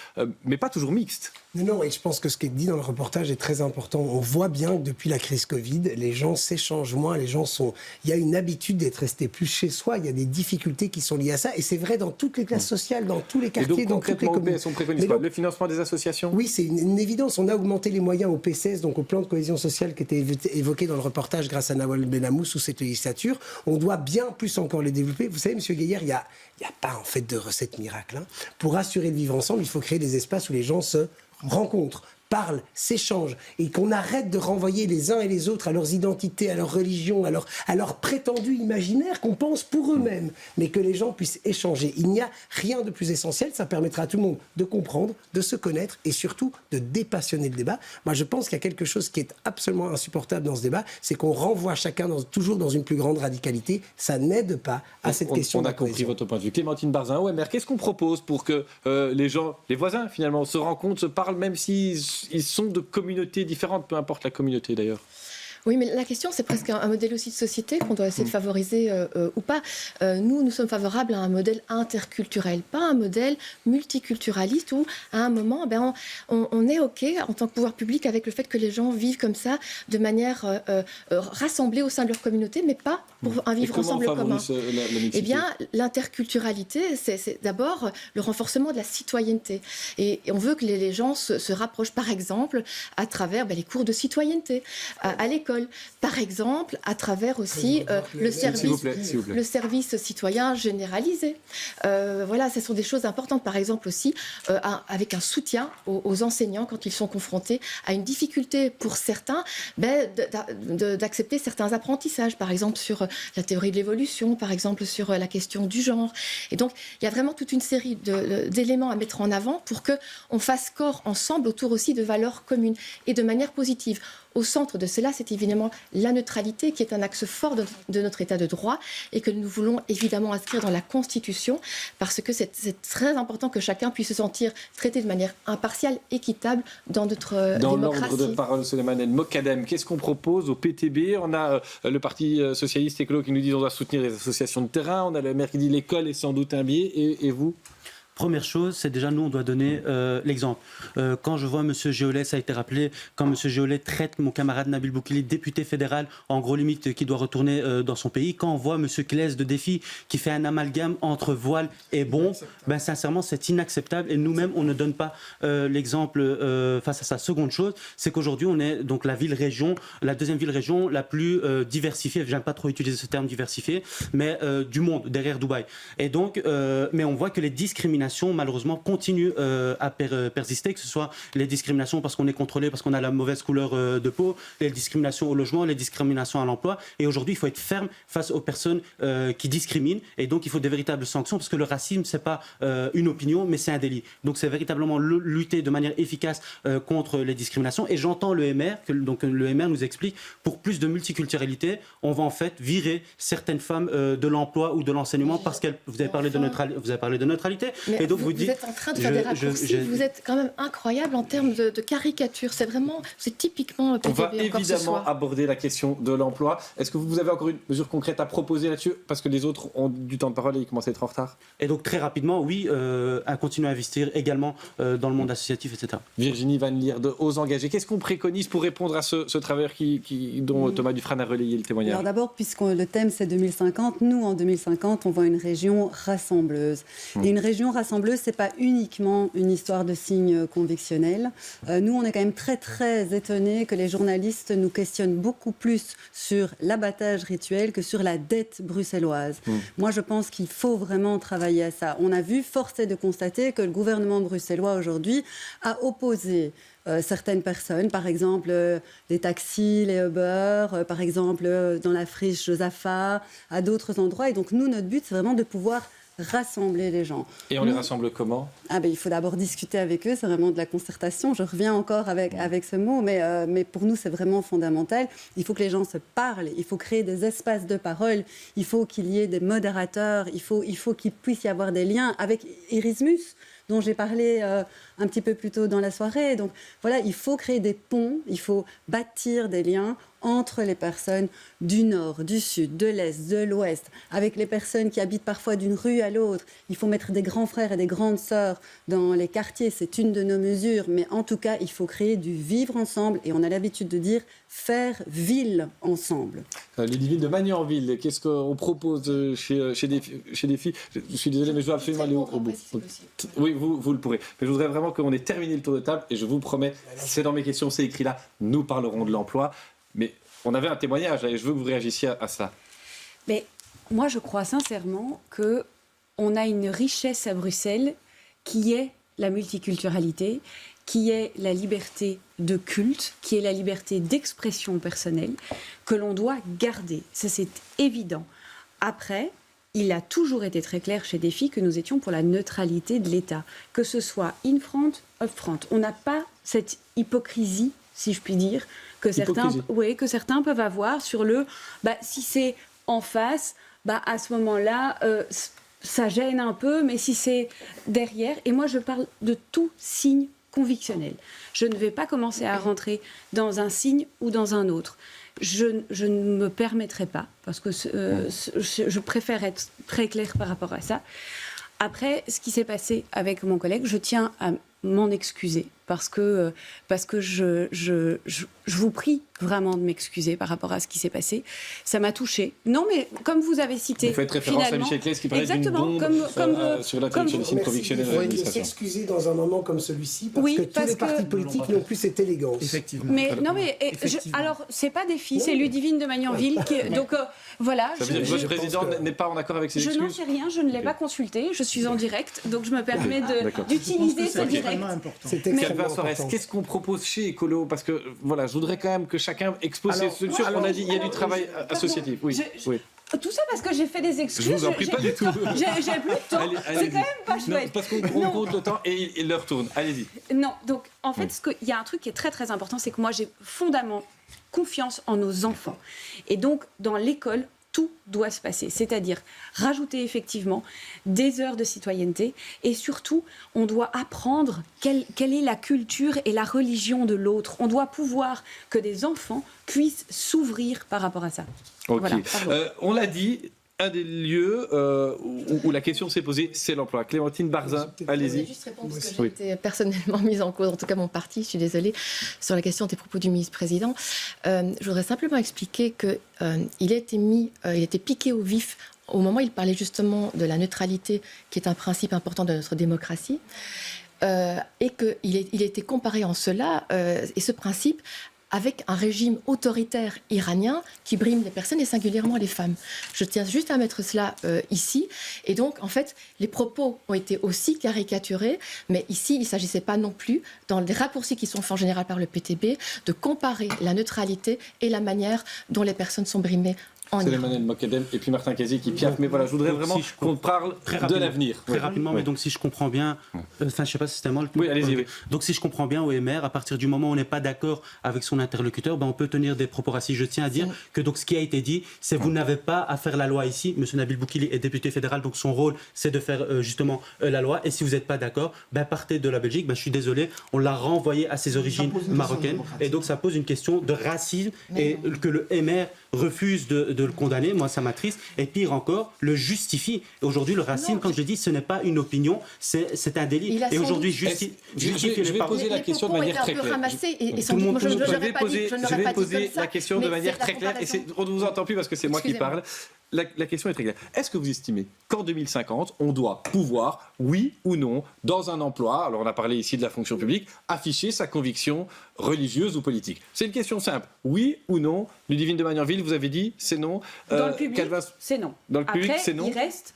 mais pas toujours mixte? Non, et je pense que ce qui est dit dans le reportage est très important. On voit bien que depuis la crise Covid, les gens s'échangent moins, il y a une habitude d'être resté plus chez soi, il y a des difficultés qui sont liées à ça, et c'est vrai dans toutes les classes sociales, dans tous les quartiers, et donc, dans toutes les communes. On préconise quoi? Le financement des associations? Oui, c'est une évidence. On a augmenté les moyens au PCS, donc au plan de cohésion sociale qui était évoqué dans le reportage grâce à Nawal Benamou sous cette législature. On doit bien plus encore les développer. Vous savez, M. Gaillard, il n'y a pas en fait de recette miracle. Pour assurer le vivre ensemble, il faut créer des espaces où les gens se rencontrent, parlent, s'échangent, et qu'on arrête de renvoyer les uns et les autres à leurs identités, à leur religion, à leur prétendu imaginaire qu'on pense pour eux-mêmes, mais que les gens puissent échanger. Il n'y a rien de plus essentiel, ça permettra à tout le monde de comprendre, de se connaître et surtout de dépassionner le débat. Moi, je pense qu'il y a quelque chose qui est absolument insupportable dans ce débat, c'est qu'on renvoie chacun toujours dans une plus grande radicalité. Ça n'aide pas à cette question. On a compris votre point de vue. Clémentine Barzin, OMR, qu'est-ce qu'on propose pour que les gens, les voisins finalement, se rencontrent, se parlent, même s'ils sont de communautés différentes, peu importe la communauté d'ailleurs? Oui, mais la question, c'est presque un modèle aussi de société qu'on doit essayer de favoriser ou pas. Nous sommes favorables à un modèle interculturel, pas un modèle multiculturaliste où, à un moment, on est OK en tant que pouvoir public avec le fait que les gens vivent comme ça, de manière rassemblée au sein de leur communauté, mais pas pour un vivre ensemble commun. Eh bien, l'interculturalité, c'est d'abord le renforcement de la citoyenneté. Et on veut que les gens se rapprochent, par exemple, à travers les cours de citoyenneté à l'école. Par exemple, à travers aussi le service citoyen généralisé. Voilà, ce sont des choses importantes. Par exemple aussi, avec un soutien aux enseignants quand ils sont confrontés à une difficulté pour certains d'accepter certains apprentissages, par exemple sur la théorie de l'évolution, par exemple sur la question du genre. Et donc, il y a vraiment toute une série d'éléments à mettre en avant pour qu'on fasse corps ensemble autour aussi de valeurs communes et de manière positive. Au centre de cela, c'est évidemment la neutralité qui est un axe fort de notre État de droit et que nous voulons évidemment inscrire dans la Constitution parce que c'est très important que chacun puisse se sentir traité de manière impartiale, équitable dans notre démocratie. Dans l'ordre de parole, Souleymane El Mokadem, qu'est-ce qu'on propose au PTB? On a le Parti socialiste écolo qui nous dit qu'on doit soutenir les associations de terrain, on a le maire qui dit l'école est sans doute un biais, et vous? Première chose, c'est déjà nous, on doit donner l'exemple. Quand je vois M. Géolet, ça a été rappelé, quand M. Géolet traite mon camarade Nabil Boukili, député fédéral, en gros limite qui doit retourner dans son pays, quand on voit M. Claes de Défi qui fait un amalgame entre voile et bombe, sincèrement c'est inacceptable et nous-mêmes on ne donne pas l'exemple face à ça. Seconde chose, c'est qu'aujourd'hui on est donc la deuxième ville-région la plus diversifiée, j'aime pas trop utiliser ce terme diversifié, mais du monde, derrière Dubaï. Et donc, mais on voit que les discriminations malheureusement continuent à persister, que ce soit les discriminations parce qu'on est contrôlé, parce qu'on a la mauvaise couleur de peau, les discriminations au logement, les discriminations à l'emploi. Et aujourd'hui, il faut être ferme face aux personnes qui discriminent. Et donc, il faut des véritables sanctions parce que le racisme, c'est pas une opinion, mais c'est un délit. Donc, c'est véritablement lutter de manière efficace contre les discriminations. Et j'entends le MR, donc le MR nous explique, pour plus de multiculturalité, on va en fait virer certaines femmes de l'emploi ou de l'enseignement parce que vous avez parlé de neutralité. Mais et donc vous êtes en train de faire des raccourcis, vous êtes quand même incroyable en termes de caricature. C'est typiquement PTB. On va évidemment aborder la question de l'emploi. Est-ce que vous avez encore une mesure concrète à proposer là-dessus? Parce que les autres ont du temps de parole et ils commencent à être en retard. Et donc très rapidement, oui, à continuer à investir également dans le monde associatif, etc. Virginie Van Lier de Aux Engagés. Qu'est-ce qu'on préconise pour répondre à ce travailleur dont Thomas Dufresne a relayé le témoignage? Alors d'abord, puisque le thème c'est 2050, nous en 2050, on voit une région rassembleuse. Et une région rassembleuse, ce n'est pas uniquement une histoire de signes convictionnels. Nous, on est quand même très, très étonnés que les journalistes nous questionnent beaucoup plus sur l'abattage rituel que sur la dette bruxelloise. Moi, je pense qu'il faut vraiment travailler à ça. On a vu, force est de constater que le gouvernement bruxellois aujourd'hui a opposé certaines personnes, par exemple les taxis, les Uber, par exemple dans la friche Josaphat, à d'autres endroits. Et donc nous, notre but, c'est vraiment de pouvoir rassembler les gens. Et on les rassemble comment? Il faut d'abord discuter avec eux, c'est vraiment de la concertation. Je reviens encore avec ce mot, mais pour nous, c'est vraiment fondamental. Il faut que les gens se parlent, il faut créer des espaces de parole, il faut qu'il y ait des modérateurs, il faut qu'il puisse y avoir des liens avec Erasmus, dont j'ai parlé un petit peu plus tôt dans la soirée. Donc voilà, il faut créer des ponts, il faut bâtir des liens entre les personnes du nord, du sud, de l'est, de l'ouest, avec les personnes qui habitent parfois d'une rue à l'autre. Il faut mettre des grands frères et des grandes sœurs dans les quartiers, c'est une de nos mesures, mais en tout cas, il faut créer du vivre ensemble, et on a l'habitude de dire faire ville ensemble. Ludivine de Magnanville, qu'est-ce qu'on propose chez Défi? Je suis désolé, mais je dois absolument aller au bout. Oui, vous le pourrez. Mais je voudrais vraiment qu'on ait terminé le tour de table, et je vous promets, c'est dans mes questions, c'est écrit là, nous parlerons de l'emploi. Mais on avait un témoignage et je veux que vous réagissiez à ça. Mais moi, je crois sincèrement qu'on a une richesse à Bruxelles qui est la multiculturalité, qui est la liberté de culte, qui est la liberté d'expression personnelle, que l'on doit garder. Ça, c'est évident. Après, il a toujours été très clair chez Défi que nous étions pour la neutralité de l'État, que ce soit in-front, up-front. On n'a pas cette hypocrisie, si je puis dire, que certains peuvent avoir sur le si c'est en face, à ce moment-là, ça gêne un peu, mais si c'est derrière, et moi je parle de tout signe convictionnel. Je ne vais pas commencer à rentrer dans un signe ou dans un autre. Je ne me permettrai pas, parce que je préfère être très claire par rapport à ça. Après, ce qui s'est passé avec mon collègue, je tiens à m'en excuser, parce que je vous prie vraiment de m'excuser par rapport à ce qui s'est passé. Ça m'a touchée. Non, mais comme vous avez cité... Vous faites référence à Michel Claes qui parlait d'une bombe sur l'interdiction des signes convictionnels de l'administration. Il faut s'excuser dans un moment comme celui-ci, parce que tous les partis politiques n'ont plus cette élégance. Effectivement. Mais non, mais alors, c'est pas Défi, c'est Ludivine de Magnanville. Donc voilà... Ça veut dire que votre président n'est pas en accord avec ses excuses? Je n'en sais rien, je ne l'ai pas consulté, je suis en direct, donc je me permets d'utiliser ce direct. Calvin Soares, qu'est-ce qu'on propose chez Écolo? Parce que voilà, je voudrais quand même que chacun expose ses solutions. On a dit il y a du travail associatif. Oui. Tout ça parce que j'ai fait des excuses. Je vous en prie pas du tout. J'ai plus de temps. C'est quand même pas chouette. Non, parce qu'on compte le temps et il leur tourne. Allez-y. Non, donc en fait, il y a un truc qui est très très important, c'est que moi j'ai fondamentalement confiance en nos enfants. Et donc dans l'école, tout doit se passer, c'est-à-dire rajouter effectivement des heures de citoyenneté et surtout, on doit apprendre quelle est la culture et la religion de l'autre. On doit pouvoir que des enfants puissent s'ouvrir par rapport à ça. Ok. Voilà, on l'a dit, un des lieux où la question s'est posée, c'est l'emploi. Clémentine Barzin, allez-y. Je vais juste répondre parce que j'ai été personnellement mise en cause, en tout cas mon parti, je suis désolée, sur la question des propos du ministre-président. Je voudrais simplement expliquer qu'il a été piqué au vif au moment où il parlait justement de la neutralité, qui est un principe important de notre démocratie, et qu'il a été comparé en cela, et ce principe, avec un régime autoritaire iranien qui brime les personnes et singulièrement les femmes. Je tiens juste à mettre cela ici. Et donc, en fait, les propos ont été aussi caricaturés, mais ici, il ne s'agissait pas non plus, dans les raccourcis qui sont faits en général par le PTB, de comparer la neutralité et la manière dont les personnes sont brimées. C'est Emmanuel Mokadem et puis Martin Casier qui piaffe. Mais voilà, je voudrais vraiment qu'on parle de l'avenir. Très rapidement, mais donc si je comprends bien, je ne sais pas si c'était moi le point. Oui, allez-y. Oui. Donc si je comprends bien, OMR, à partir du moment où on n'est pas d'accord avec son interlocuteur, on peut tenir des propos racistes. Je tiens à dire que donc, ce qui a été dit, c'est vous n'avez pas à faire la loi ici. Monsieur Nabil Boukili est député fédéral, donc son rôle, c'est de faire justement la loi. Et si vous n'êtes pas d'accord, partez de la Belgique. Je suis désolé, on l'a renvoyé à ses origines marocaines. Et donc ça pose une question de racisme et que le MR refuse de le condamner. Moi, ça m'attriste. Et pire encore, le justifie. Aujourd'hui, le racisme, comme je dis, ce n'est pas une opinion, c'est un délit. Et aujourd'hui, je vais poser la question de manière très claire. Je vais poser la question de manière très claire. Et on ne vous entend plus parce que c'est moi qui parle. La question est très claire. Est-ce que vous estimez qu'en 2050, on doit pouvoir, oui ou non, dans un emploi, alors on a parlé ici de la fonction publique, afficher sa conviction religieuse ou politique? C'est une question simple. Oui ou non? Ludivine de Magnanville, vous avez dit c'est non. Dans le public, c'est non. Dans le public, c'est non. Il reste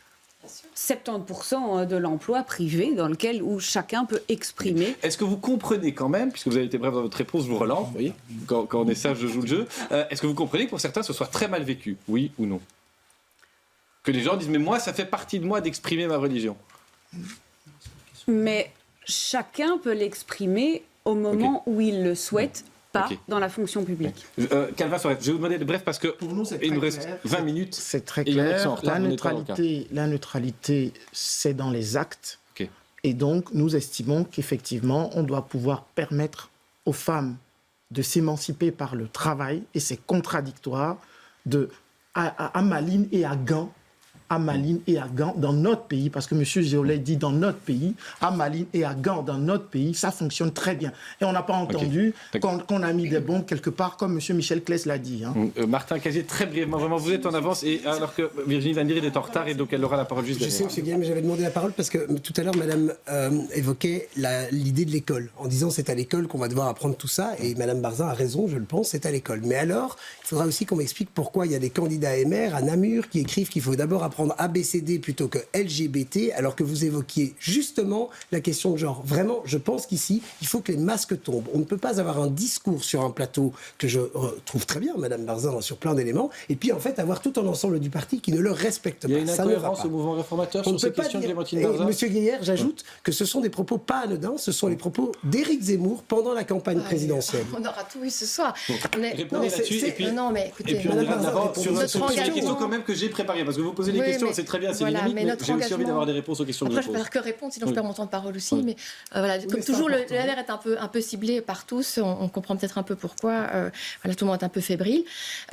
70% de l'emploi privé où chacun peut exprimer. Est-ce que vous comprenez quand même, puisque vous avez été bref dans votre réponse, je vous relance, vous voyez, quand on est sage, je joue le jeu, est-ce que vous comprenez que pour certains, ce soit très mal vécu? Oui ou non? Que les gens disent, mais moi, ça fait partie de moi d'exprimer ma religion. Mais chacun peut l'exprimer au moment où il le souhaite, pas dans la fonction publique. Calvin Soares, je vais vous demander de bref parce que il nous reste 20 minutes. C'est très clair. La neutralité, c'est dans les actes. Et donc, nous estimons qu'effectivement, on doit pouvoir permettre aux femmes de s'émanciper par le travail, et c'est contradictoire à Malines et à Gand, dans notre pays, parce que M. Géolet dit dans notre pays, à Malines et à Gand, dans notre pays, ça fonctionne très bien. Et on n'a pas entendu qu'on a mis des bombes quelque part, comme M. Michel Claes l'a dit. Martin Casier, très brièvement, vraiment, vous êtes en avance, et alors que Virginie Van Dieride est en retard, et donc elle aura la parole juste derrière. Je sais, M. Guillaume, j'avais demandé la parole parce que tout à l'heure, Madame évoquait l'idée de l'école, en disant c'est à l'école qu'on va devoir apprendre tout ça, et Madame Barzin a raison, je le pense, c'est à l'école. Mais alors, il faudra aussi qu'on m'explique pourquoi il y a des candidats MR à Namur qui écrivent qu'il faut d'abord apprendre prendre ABCD plutôt que LGBT, alors que vous évoquiez justement la question de genre. Vraiment, je pense qu'ici, il faut que les masques tombent. On ne peut pas avoir un discours sur un plateau que je trouve très bien, Madame Barzin, sur plein d'éléments, et puis en fait avoir tout un ensemble du parti qui ne le respecte pas. Il y a une incohérence au mouvement réformateur sur ces questions, Clémentine Barzin. Monsieur Guéhière, j'ajoute que ce sont des propos pas anodins, ce sont les propos d'Éric Zemmour pendant la campagne présidentielle. On aura tout eu ce soir. Répondez là-dessus, et puis, non, mais écoutez, et puis on ira d'abord sur notre les engagement... questions quand même que j'ai préparées, parce que vous posez des questions, c'est très bien, c'est dynamique, mais j'ai aussi envie d'avoir des réponses aux questions que je Après, pose. je ne peux que répondre, sinon je perds mon temps de parole aussi, mais voilà, comme toujours, le LR est un peu ciblé par tous, on comprend peut-être un peu pourquoi, voilà, tout le monde est un peu fébrile,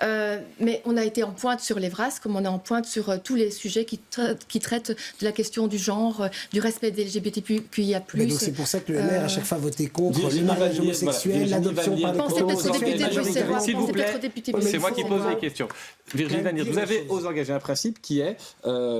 mais on a été en pointe sur les VRAS, comme on est en pointe sur tous les sujets qui traitent de la question du genre, du respect des LGBTQIA+. Mais donc c'est pour ça que le LR a chaque fois voté contre le mariage homosexuel, l'adoption par les Pensez peut-être aux députés bruxellois, s'il vous plaît, c'est moi qui pose les bruxellois. questions. Virginie Vanir, vous avez engagé un principe qui est,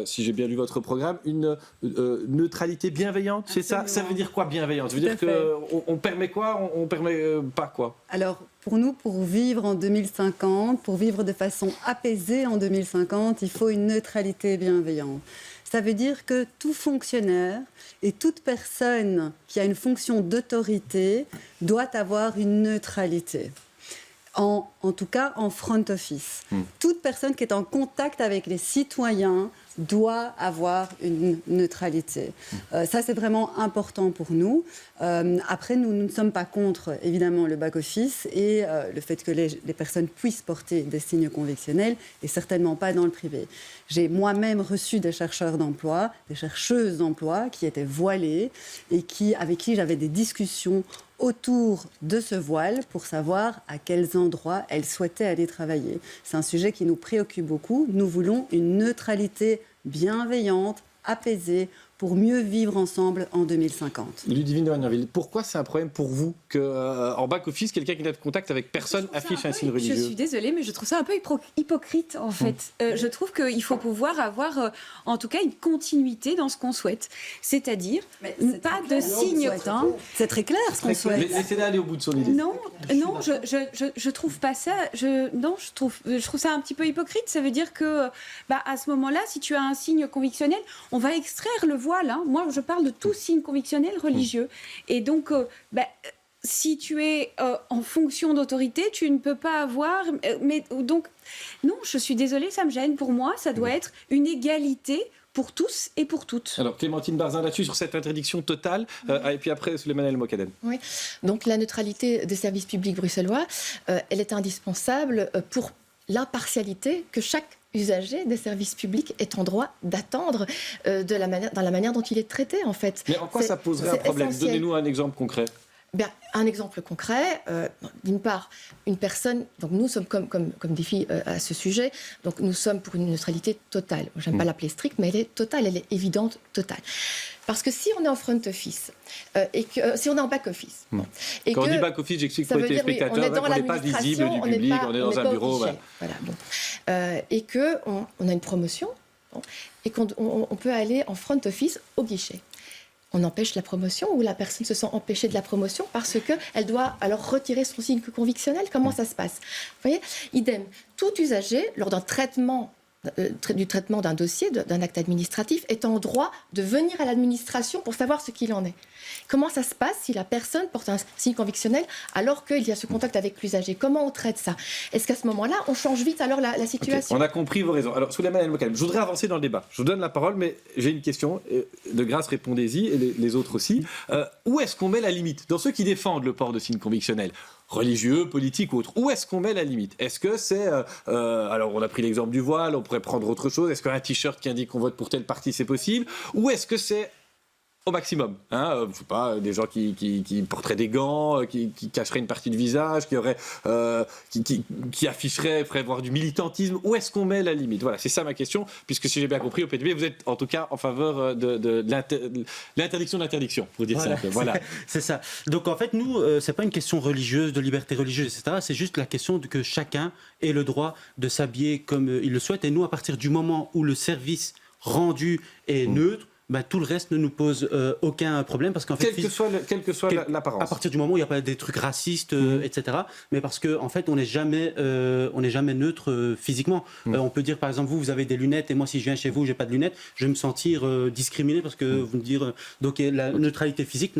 si j'ai bien lu votre programme, une neutralité bienveillante, c'est ça? Ça veut dire quoi bienveillante? Ça veut dire qu'on permet quoi? On permet pas quoi? Alors, pour nous, pour vivre en 2050, pour vivre de façon apaisée en 2050, il faut une neutralité bienveillante. Ça veut dire que tout fonctionnaire et toute personne qui a une fonction d'autorité doit avoir une neutralité. En tout cas, en front office. Toute personne qui est en contact avec les citoyens doit avoir une neutralité. Ça, c'est vraiment important pour nous. Après, nous ne sommes pas contre, évidemment, le back-office et le fait que les personnes puissent porter des signes convictionnels et certainement pas dans le privé. J'ai moi-même reçu des chercheurs d'emploi, des chercheuses d'emploi qui étaient voilées et avec qui j'avais des discussions autour de ce voile pour savoir à quels endroits elles souhaitaient aller travailler. C'est un sujet qui nous préoccupe beaucoup. Nous voulons une neutralité bienveillante, apaisée, pour mieux vivre ensemble en 2050. Ludivine de Magnanville, pourquoi c'est un problème pour vous qu'en back-office, quelqu'un qui n'a de contact avec personne affiche un signe religieux? Je suis désolée, mais je trouve ça un peu hypocrite, en fait. Je trouve qu'il faut pouvoir avoir, en tout cas, une continuité dans ce qu'on souhaite. C'est-à-dire, pas de signe... C'est très clair ce qu'on souhaite. Laissez-la aller au bout de son idée. Non, je trouve pas ça... je trouve ça un petit peu hypocrite. Ça veut dire que, à ce moment-là, si tu as un signe convictionnel, on va extraire le voile. Moi, je parle de tout signe convictionnel religieux. Et donc, si tu es en fonction d'autorité, tu ne peux pas avoir... donc, non, je suis désolée, ça me gêne. Pour moi, ça doit être une égalité pour tous et pour toutes. Alors, Clémentine Barzin, là-dessus, sur cette interdiction totale, et puis après, Souleymane El Mokadem. Oui, donc la neutralité des services publics bruxellois, elle est indispensable pour l'impartialité que chaque usager des services publics est en droit d'attendre dans la manière dont il est traité, en fait. Mais en quoi ça poserait un problème? Donnez-nous un exemple concret. Bien, un exemple concret, d'une part, une personne, donc nous sommes comme défi à ce sujet, donc nous sommes pour une neutralité totale. J'aime pas l'appeler stricte, mais elle est totale, elle est évidente, totale. Parce que si on est en front office, et que si on est en back office... Et quand on dit back office, j'explique pour les téléspectateurs, on n'est pas visible du public, on est dans un bureau. Et qu'on a une promotion, et qu'on peut aller en front office au guichet. On empêche la promotion ou la personne se sent empêchée de la promotion parce qu'elle doit alors retirer son signe convictionnel. Comment ça se passe? Vous voyez, idem, tout usager, lors d'un traitement d'un dossier, d'un acte administratif, est en droit de venir à l'administration pour savoir ce qu'il en est. Comment ça se passe si la personne porte un signe convictionnel alors qu'il y a ce contact avec l'usager? Comment on traite ça? Est-ce qu'à ce moment-là, on change vite alors la situation? Okay, on a compris vos raisons. Alors, Souleymane El Mokadem, je voudrais avancer dans le débat. Je vous donne la parole, mais j'ai une question. De grâce, répondez-y, et les autres aussi. Où est-ce qu'on met la limite? Dans ceux qui défendent le port de signes convictionnels, religieux, politiques ou autres, où est-ce qu'on met la limite? Est-ce que c'est... alors, on a pris l'exemple du voile, on pourrait prendre autre chose. Est-ce qu'un t-shirt qui indique qu'on vote pour tel parti, c'est possible? Ou est-ce que c'est au maximum, je sais pas, des gens qui porteraient des gants, qui cacheraient une partie du visage, qui afficheraient, feraient voir du militantisme. Où est-ce qu'on met la limite? Voilà, c'est ça ma question, puisque si j'ai bien compris, au PTB, vous êtes en tout cas en faveur de l'interdiction de l'interdiction, pour dire ça. Voilà. C'est ça. Donc en fait, nous, c'est pas une question religieuse, de liberté religieuse, etc. C'est juste la question que chacun ait le droit de s'habiller comme il le souhaite. Et nous, à partir du moment où le service rendu est neutre, tout le reste ne nous pose aucun problème. Parce qu'en fait, quelle que soit l'apparence. À partir du moment où il n'y a pas des trucs racistes, etc. Mais parce qu'en fait, on n'est jamais neutre physiquement. On peut dire, par exemple, vous avez des lunettes et moi, si je viens chez vous, je n'ai pas de lunettes, je vais me sentir discriminé parce que vous me dire... Donc, la neutralité physique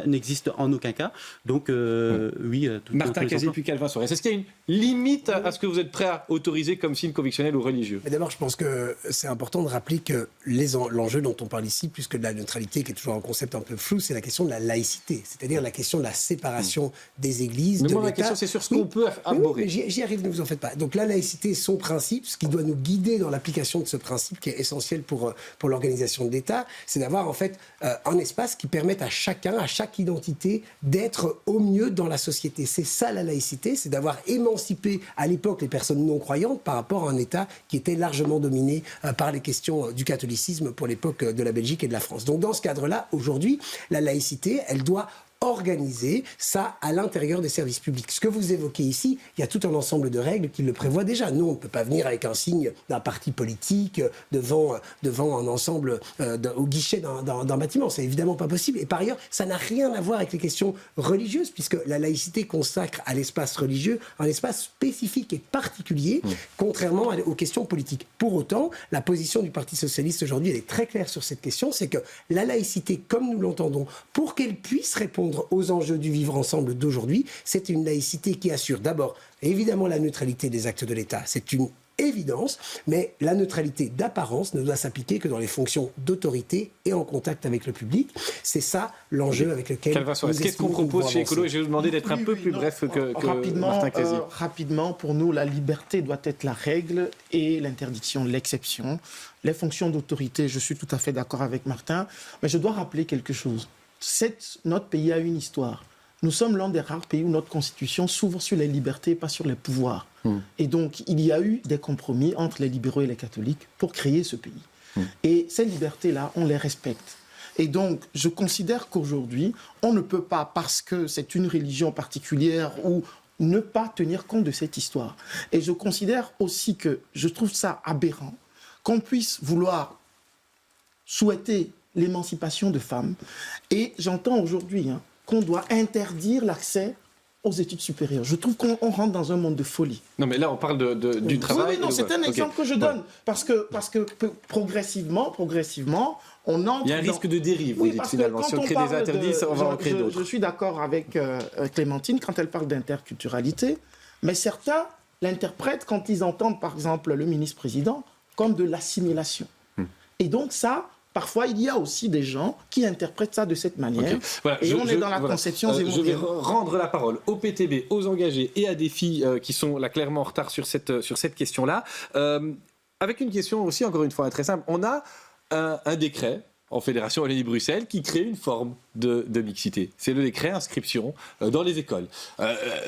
n'existe en aucun cas. Donc, oui... Martin Cazé, puis Calvin Soares. Est-ce qu'il y a une limite à ce que vous êtes prêt à autoriser comme signe convictionnel ou religieux? Mais d'abord, je pense que c'est important de rappeler que l'enjeu dont on parle ici, plus que de la neutralité, qui est toujours un concept un peu flou, c'est la question de la laïcité, c'est-à-dire la question de la séparation des églises, de l'État. La l'État. question, c'est sur ce qu'on peut arborer. J'y arrive, ne vous en faites pas. Donc la laïcité, son principe, ce qui doit nous guider dans l'application de ce principe, qui est essentiel pour l'organisation de l'État, c'est d'avoir en fait un espace qui permette à chacun, à chaque identité, d'être au mieux dans la société. C'est ça la laïcité, c'est d'avoir émancipé à l'époque les personnes non-croyantes par rapport à un État qui était largement dominé par les questions du catholicisme pour l'époque de la Belgique et de la France. Donc dans ce cadre-là, aujourd'hui, la laïcité, elle doit organiser ça à l'intérieur des services publics. Ce que vous évoquez ici, il y a tout un ensemble de règles qui le prévoient déjà. Nous, on ne peut pas venir avec un signe d'un parti politique devant un ensemble, au guichet d'un bâtiment. C'est évidemment pas possible. Et par ailleurs, ça n'a rien à voir avec les questions religieuses, puisque la laïcité consacre à l'espace religieux un espace spécifique et particulier, contrairement aux questions politiques. Pour autant, la position du Parti socialiste aujourd'hui, elle est très claire sur cette question, c'est que la laïcité, comme nous l'entendons, pour qu'elle puisse répondre aux enjeux du vivre ensemble d'aujourd'hui, c'est une laïcité qui assure d'abord, évidemment, la neutralité des actes de l'État. C'est une évidence, mais la neutralité d'apparence ne doit s'appliquer que dans les fonctions d'autorité et en contact avec le public. C'est ça l'enjeu avec lequel qu'est-ce qu'on propose chez Écolo? Et je vais vous demander d'être un peu plus bref que Martin Cazé. Rapidement, pour nous, la liberté doit être la règle et l'interdiction l'exception. Les fonctions d'autorité, je suis tout à fait d'accord avec Martin, mais je dois rappeler quelque chose. Notre pays a une histoire. Nous sommes l'un des rares pays où notre constitution s'ouvre sur les libertés, pas sur les pouvoirs. Et donc, il y a eu des compromis entre les libéraux et les catholiques pour créer ce pays. Et ces libertés-là, on les respecte. Et donc, je considère qu'aujourd'hui, on ne peut pas, parce que c'est une religion particulière ou ne pas tenir compte de cette histoire. Et je considère aussi que je trouve ça aberrant qu'on puisse vouloir souhaiter l'émancipation de femmes. Et j'entends aujourd'hui qu'on doit interdire l'accès aux études supérieures. Je trouve qu'on rentre dans un monde de folie. Non, mais là, on parle du travail. Oui, non, c'est un exemple que je donne. Parce que progressivement, on entre... Il y a un risque de dérive, vous dites finalement. Si on crée des interdits, on va en créer d'autres. Je suis d'accord avec Clémentine quand elle parle d'interculturalité, mais certains l'interprètent quand ils entendent, par exemple, le ministre-président, comme de l'assimilation. Et donc ça... Parfois, il y a aussi des gens qui interprètent ça de cette manière. Voilà, et on est dans la conception je vais rendre la parole au PTB, aux engagés et à des filles qui sont là clairement en retard sur cette question-là. Avec une question aussi, encore une fois, très simple. On a un décret en Fédération Wallonie-Bruxelles qui crée une forme de mixité. C'est le décret inscription dans les écoles.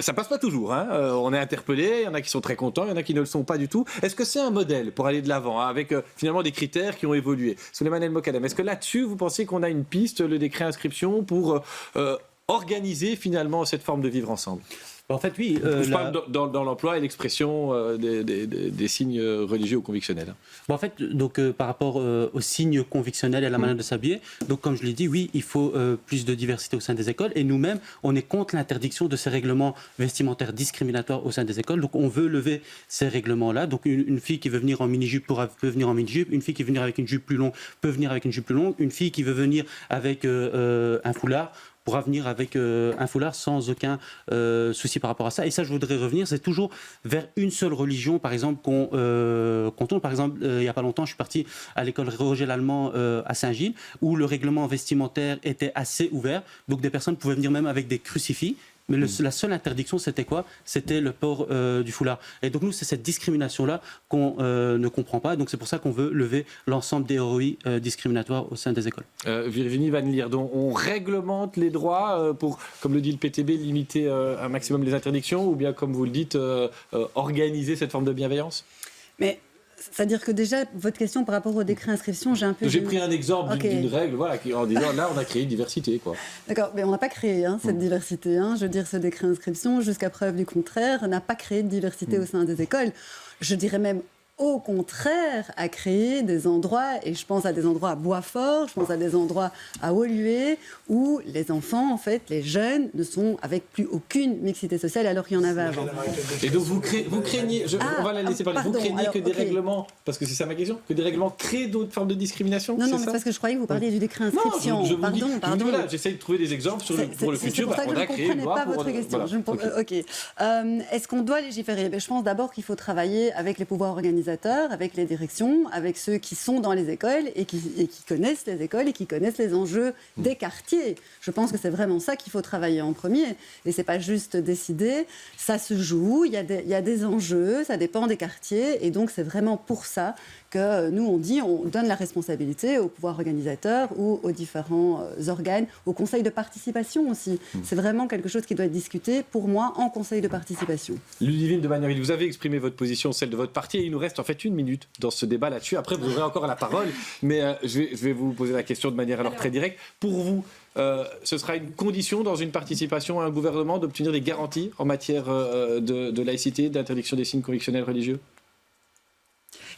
Ça passe pas toujours. On est interpellé, il y en a qui sont très contents, il y en a qui ne le sont pas du tout. Est-ce que c'est un modèle pour aller de l'avant, avec finalement des critères qui ont évolué? Souleymane El Mokadem, est-ce que là-dessus, vous pensez qu'on a une piste, le décret inscription, pour organiser finalement cette forme de vivre ensemble? En fait, oui. Je parle dans l'emploi et l'expression des signes religieux ou convictionnels. En fait, donc, par rapport aux signes convictionnels et à la manière de s'habiller, donc, comme je l'ai dit, oui, il faut plus de diversité au sein des écoles. Et nous-mêmes, on est contre l'interdiction de ces règlements vestimentaires discriminatoires au sein des écoles. Donc, on veut lever ces règlements-là. Donc, une fille qui veut venir en mini-jupe peut venir en mini-jupe. Une fille qui veut venir avec une jupe plus longue peut venir avec une jupe plus longue. Une fille qui veut venir avec un foulard pourra venir avec un foulard sans aucun souci par rapport à ça. Et ça, je voudrais revenir, c'est toujours vers une seule religion, par exemple, qu'on tourne. Par exemple, il n'y a pas longtemps, je suis parti à l'école Roger Lallemand à Saint-Gilles, où le règlement vestimentaire était assez ouvert. Donc des personnes pouvaient venir même avec des crucifix. Mais la seule interdiction, c'était quoi? C'était le port du foulard. Et donc nous, c'est cette discrimination-là qu'on ne comprend pas. Donc c'est pour ça qu'on veut lever l'ensemble des ROI discriminatoires au sein des écoles. Virginie Van Lierdon, on réglemente les droits pour, comme le dit le PTB, limiter un maximum les interdictions, ou bien, comme vous le dites, organiser cette forme de bienveillance? Mais c'est-à-dire que déjà, votre question par rapport au décret inscription, j'ai pris un exemple d'une règle, voilà, en disant là, on a créé une diversité, quoi. D'accord, mais on n'a pas créé cette diversité. Je veux dire, ce décret inscription, jusqu'à preuve du contraire, n'a pas créé de diversité au sein des écoles. Je dirais même au contraire à créer des endroits, et je pense à des endroits à Boisfort, je pense à des endroits à Woluwe, où les enfants, en fait, les jeunes, ne sont avec plus aucune mixité sociale alors qu'il y en avait avant. Et donc vous craignez, on va la laisser parler, vous craignez que des règlements, parce que c'est ça ma question, que des règlements créent d'autres formes de discrimination? Non, mais parce que je croyais que vous parliez du décret inscription. Non, pardon. Voilà, j'essaye de trouver des exemples pour le futur. C'est pour ça que je ne comprenais pas votre question. Voilà. Ok. Est-ce qu'on doit légiférer? Je pense d'abord qu'il faut travailler avec les pouvoirs organisateurs, avec les directions, avec ceux qui sont dans les écoles et qui connaissent les écoles et qui connaissent les enjeux des quartiers. Je pense que c'est vraiment ça qu'il faut travailler en premier. Et c'est pas juste décider. Ça se joue, il y a des enjeux, ça dépend des quartiers. Et donc c'est vraiment pour ça que nous, on donne la responsabilité aux pouvoirs organisateurs ou aux différents organes, au conseil de participation aussi. C'est vraiment quelque chose qui doit être discuté, pour moi, en conseil de participation. Ludivine de Bagnerville, vous avez exprimé votre position, celle de votre parti, et il nous reste en fait 1 minute dans ce débat là-dessus. Après, vous aurez encore la parole, mais je vais vous poser la question de manière alors très directe. Pour vous, ce sera une condition dans une participation à un gouvernement d'obtenir des garanties en matière de laïcité, d'interdiction des signes convictionnels religieux?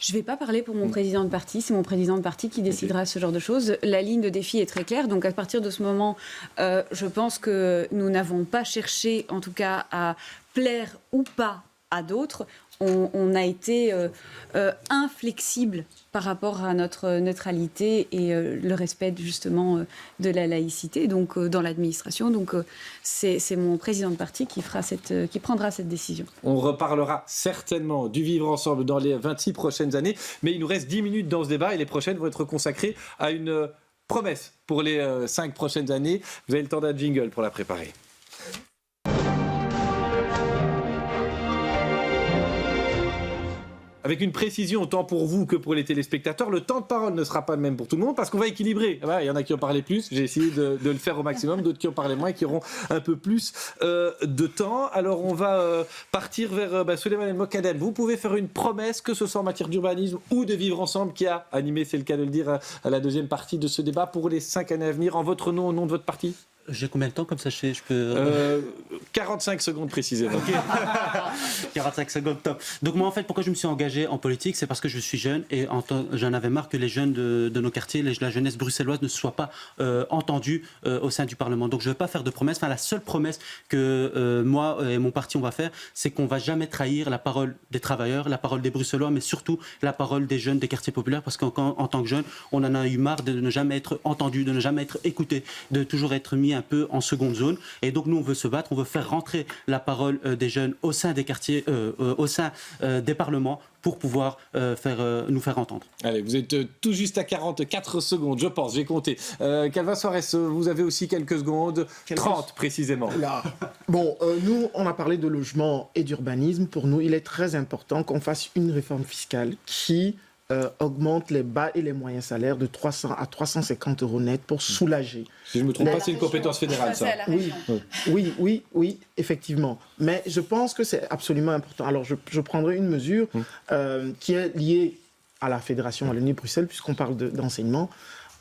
Je ne vais pas parler pour mon président de parti, c'est mon président de parti qui décidera ce genre de choses. La ligne de défi est très claire, donc à partir de ce moment, je pense que nous n'avons pas cherché, en tout cas, à plaire ou pas à d'autres. On a été inflexible par rapport à notre neutralité et le respect justement de la laïcité donc, dans l'administration. Donc c'est mon président de parti qui prendra cette décision. On reparlera certainement du vivre ensemble dans les 26 prochaines années, mais il nous reste 10 minutes dans ce débat et les prochaines vont être consacrées à une promesse pour les 5 prochaines années. Vous avez le temps d'un jingle pour la préparer. Avec une précision autant pour vous que pour les téléspectateurs, le temps de parole ne sera pas le même pour tout le monde parce qu'on va équilibrer. Il y en a qui ont parlé plus, j'ai essayé de le faire au maximum, d'autres qui ont parlé moins et qui auront un peu plus de temps. Alors on va partir vers Souleymane El Mokadem. Vous pouvez faire une promesse, que ce soit en matière d'urbanisme ou de vivre ensemble, qui a animé, c'est le cas de le dire, à la deuxième partie de ce débat pour les 5 années à venir, en votre nom, au nom de votre parti. J'ai combien de temps comme ça je peux... 45 secondes précisément. Okay. 45 secondes, top. Donc moi en fait pourquoi je me suis engagé en politique, c'est parce que je suis jeune et j'en avais marre que les jeunes de nos quartiers, la jeunesse bruxelloise ne soient pas entendus au sein du Parlement. Donc je ne vais pas faire de promesses. Enfin la seule promesse que moi et mon parti on va faire, c'est qu'on ne va jamais trahir la parole des travailleurs, la parole des Bruxellois, mais surtout la parole des jeunes des quartiers populaires, parce qu'en tant que jeunes, on en a eu marre de ne jamais être entendus, de ne jamais être écoutés, de toujours être mis un peu en seconde zone. Et donc nous on veut se battre, on veut faire rentrer la parole des jeunes au sein des quartiers, au sein des parlements pour pouvoir nous faire entendre. Allez, vous êtes tout juste à 44 secondes, je pense, j'ai compté. Calvin Soares, vous avez aussi quelques secondes, 30 précisément. Là. Bon, nous, on a parlé de logement et d'urbanisme. Pour nous, il est très important qu'on fasse une réforme fiscale qui augmente les bas et les moyens salaires de 300 à 350 euros net pour soulager. Si je ne me trompe pas, c'est une compétence fédérale, ça. Oui, effectivement. Mais je pense que c'est absolument important. Alors, je prendrai une mesure qui est liée à la Fédération Wallonie-Bruxelles, puisqu'on parle d'enseignement.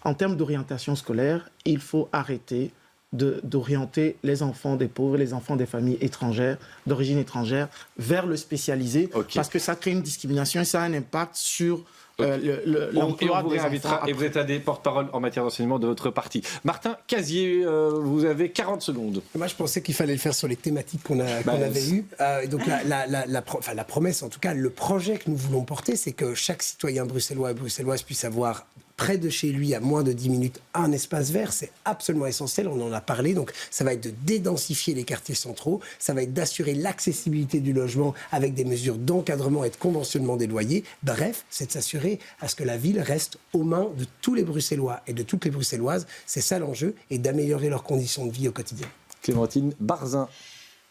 En termes d'orientation scolaire, il faut arrêter d'orienter les enfants des pauvres, les enfants des familles étrangères, d'origine étrangère, vers le spécialisé, parce que ça crée une discrimination et ça a un impact sur l'emploi des enfants. Et vous êtes un des porte-parole en matière d'enseignement de votre parti. Martin Casier, vous avez 40 secondes. Moi, je pensais qu'il fallait le faire sur les thématiques qu'on avait eues. Donc, la promesse, en tout cas, le projet que nous voulons porter, c'est que chaque citoyen bruxellois et bruxelloise puisse avoir près de chez lui, à moins de 10 minutes, un espace vert. C'est absolument essentiel, on en a parlé. Donc, ça va être de dédensifier les quartiers centraux, ça va être d'assurer l'accessibilité du logement avec des mesures d'encadrement et de conventionnement des loyers. Bref, c'est de s'assurer à ce que la ville reste aux mains de tous les Bruxellois et de toutes les Bruxelloises. C'est ça l'enjeu, et d'améliorer leurs conditions de vie au quotidien. Clémentine Barzin.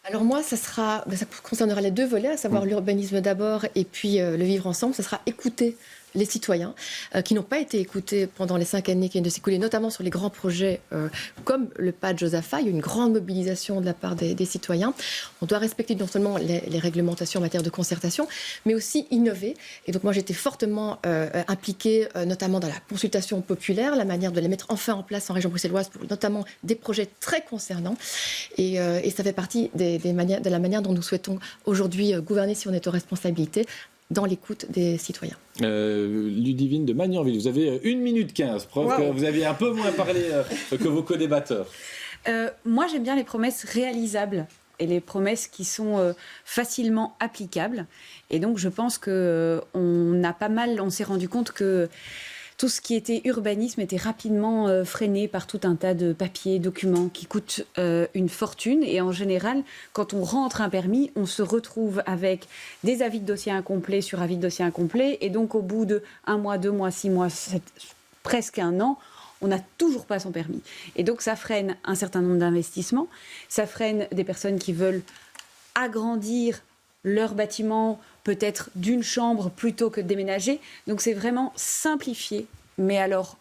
Alors moi, ça concernera les 2 volets, à savoir l'urbanisme d'abord et puis le vivre ensemble. Ça sera écouter les citoyens qui n'ont pas été écoutés pendant les 5 années qui viennent de s'écouler, notamment sur les grands projets comme le pas de Josaphat. Il y a une grande mobilisation de la part des citoyens. On doit respecter non seulement les réglementations en matière de concertation, mais aussi innover. Et donc moi, j'étais fortement impliquée notamment dans la consultation populaire, la manière de les mettre enfin en place en région bruxelloise pour notamment des projets très concernants. Et ça fait partie de la manière dont nous souhaitons aujourd'hui gouverner si on est aux responsabilités, dans l'écoute des citoyens. Ludivine de Magnanville, vous avez 1 minute 15, preuve que vous avez un peu moins parlé que vos co-débatteurs. Moi, j'aime bien les promesses réalisables et les promesses qui sont facilement applicables. Et donc, je pense on s'est rendu compte que tout ce qui était urbanisme était rapidement freiné par tout un tas de papiers, documents qui coûtent une fortune. Et en général, quand on rentre un permis, on se retrouve avec des avis de dossier incomplets sur avis de dossier incomplets. Et donc, au bout de 1 mois, 2 mois, 6 mois, presque 1 an, on n'a toujours pas son permis. Et donc, ça freine un certain nombre d'investissements. Ça freine des personnes qui veulent agrandir leur bâtiment, peut-être d'une chambre plutôt que de déménager. Donc, c'est vraiment simplifier, mais alors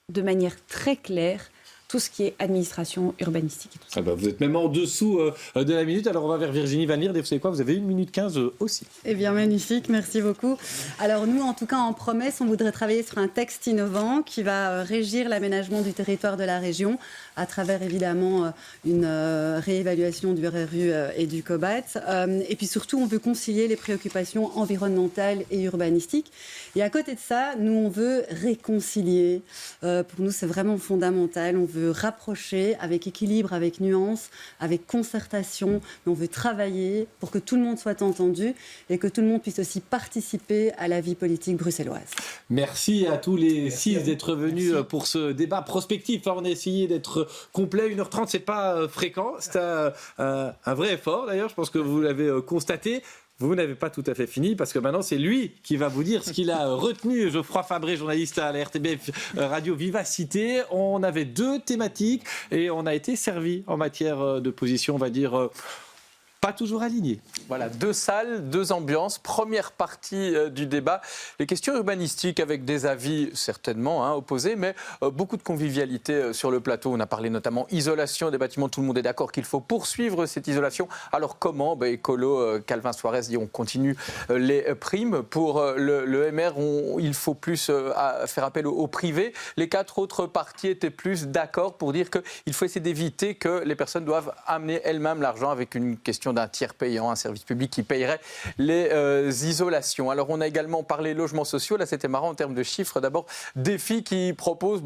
de manière très claire, tout ce qui est administration urbanistique et tout ça. Vous êtes même en dessous de la minute. Alors, on va vers Virginie Van Lierde. Et vous savez quoi, vous avez 1 minute 15 aussi. Eh bien, magnifique, merci beaucoup. Alors nous, en tout cas, en promesse, on voudrait travailler sur un texte innovant qui va régir l'aménagement du territoire de la région à travers, évidemment, une réévaluation du RRU et du COBAT. Et puis surtout, on veut concilier les préoccupations environnementales et urbanistiques. Et à côté de ça, nous, on veut réconcilier. Pour nous, c'est vraiment fondamental. On veut rapprocher avec équilibre, avec nuance, avec concertation. Mais on veut travailler pour que tout le monde soit entendu et que tout le monde puisse aussi participer à la vie politique bruxelloise. Merci à tous les 6 d'être venus pour ce débat prospectif. On a essayé d'être complet. 1h30, c'est pas fréquent. C'est un vrai effort, d'ailleurs. Je pense que vous l'avez constaté. Vous n'avez pas tout à fait fini parce que maintenant c'est lui qui va vous dire ce qu'il a retenu. Geoffroy Fabré, journaliste à la RTBF Radio Vivacité. On avait 2 thématiques et on a été servi en matière de position, on va dire, pas toujours alignées. Voilà, 2 salles, 2 ambiances. Première partie du débat, les questions urbanistiques avec des avis certainement opposés, mais beaucoup de convivialité sur le plateau. On a parlé notamment isolation des bâtiments. Tout le monde est d'accord qu'il faut poursuivre cette isolation. Alors comment Écolo, Calvin Soares dit on continue les primes. Pour le MR, il faut plus faire appel au privé. Les 4 autres partis étaient plus d'accord pour dire qu'il faut essayer d'éviter que les personnes doivent amener elles-mêmes l'argent avec une question d'un tiers payant, un service public qui payerait les isolations. Alors on a également parlé logements sociaux, là c'était marrant en termes de chiffres. D'abord, Défi qui propose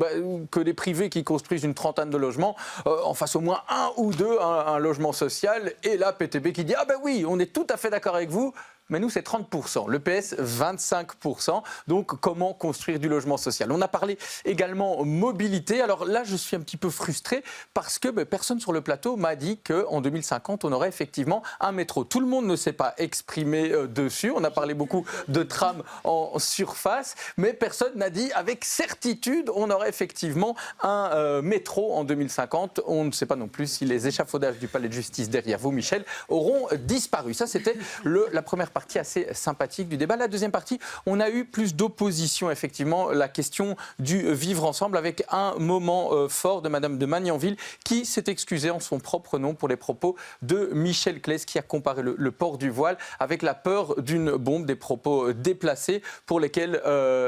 que les privés qui construisent une 30aine de logements en fassent au moins 1 ou 2 un logement social. Et là PTB qui dit oui, on est tout à fait d'accord avec vous. Mais nous, c'est 30%. Le PS, 25%. Donc, comment construire du logement social? On a parlé également mobilité. Alors là, je suis un petit peu frustré parce que personne sur le plateau m'a dit qu'en 2050, on aurait effectivement un métro. Tout le monde ne s'est pas exprimé dessus. On a parlé beaucoup de trams en surface, mais personne n'a dit avec certitude on aurait effectivement un métro en 2050. On ne sait pas non plus si les échafaudages du palais de justice derrière vous, Michel, auront disparu. Ça, c'était la première partie assez sympathique du débat. La deuxième partie, on a eu plus d'opposition, effectivement, la question du vivre ensemble avec un moment fort de Madame de Magnanville qui s'est excusée en son propre nom pour les propos de Michel Claes qui a comparé le port du voile avec la peur d'une bombe, des propos déplacés pour lesquels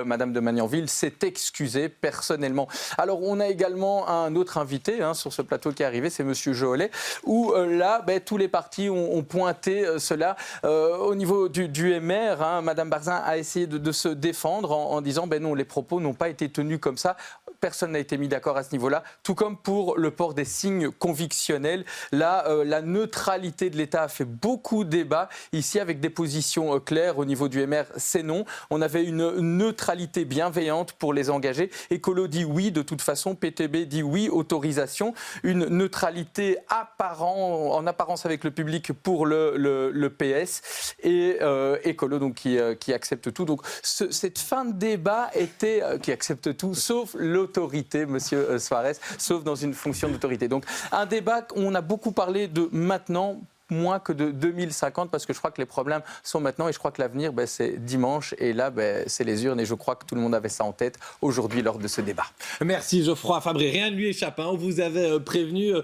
Madame de Magnanville s'est excusée personnellement. Alors, on a également un autre invité sur ce plateau qui est arrivé, c'est Monsieur Jolet, où là, tous les partis ont pointé cela au niveau du MR, Madame Barzin a essayé de se défendre en disant non, les propos n'ont pas été tenus comme ça. Personne n'a été mis d'accord à ce niveau-là, tout comme pour le port des signes convictionnels. Là, la neutralité de l'État a fait beaucoup de débats. Ici, avec des positions claires au niveau du MR, c'est non. On avait une neutralité bienveillante pour les engagés. Écolo dit oui, de toute façon. PTB dit oui, autorisation. Une neutralité en apparence avec le public pour le PS. Et Écolo donc, qui accepte tout. Donc cette fin de débat était qui accepte tout, sauf l'autorité, Monsieur Soares, sauf dans une fonction d'autorité. Donc un débat on a beaucoup parlé de maintenant, moins que de 2050, parce que je crois que les problèmes sont maintenant et je crois que l'avenir, c'est dimanche et là, c'est les urnes et je crois que tout le monde avait ça en tête aujourd'hui lors de ce débat. Merci Geoffroy Fabré, rien ne lui échappe, on vous avait prévenu.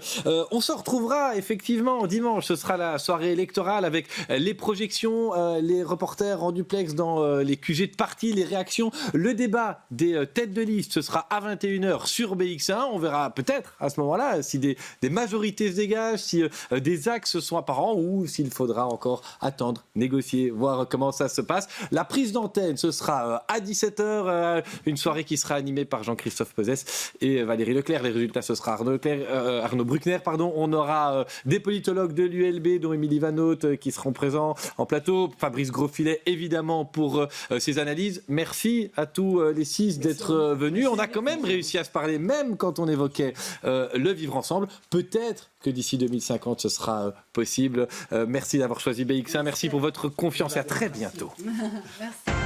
On se retrouvera effectivement dimanche, ce sera la soirée électorale avec les projections, les reporters en duplex dans les QG de parti, les réactions, le débat des têtes de liste, ce sera à 21h sur BX1, on verra peut-être à ce moment-là si des majorités se dégagent, si des axes sont apparents. transparent ou s'il faudra encore attendre, négocier, voir comment ça se passe. La prise d'antenne, ce sera à 17h, une soirée qui sera animée par Jean-Christophe Peuzès et Valérie Leclerc. Les résultats, ce sera Arnaud Bruckner. On aura des politologues de l'ULB, dont Émilie Vanotte, qui seront présents en plateau. Fabrice Grosfilet, évidemment, pour ses analyses. Merci à tous les 6 d'être venus. On a quand même réussi à se parler, même quand on évoquait le vivre ensemble. Peut-être que d'ici 2050, ce sera possible. Merci d'avoir choisi BX1. Merci pour votre confiance et à très bientôt. Merci.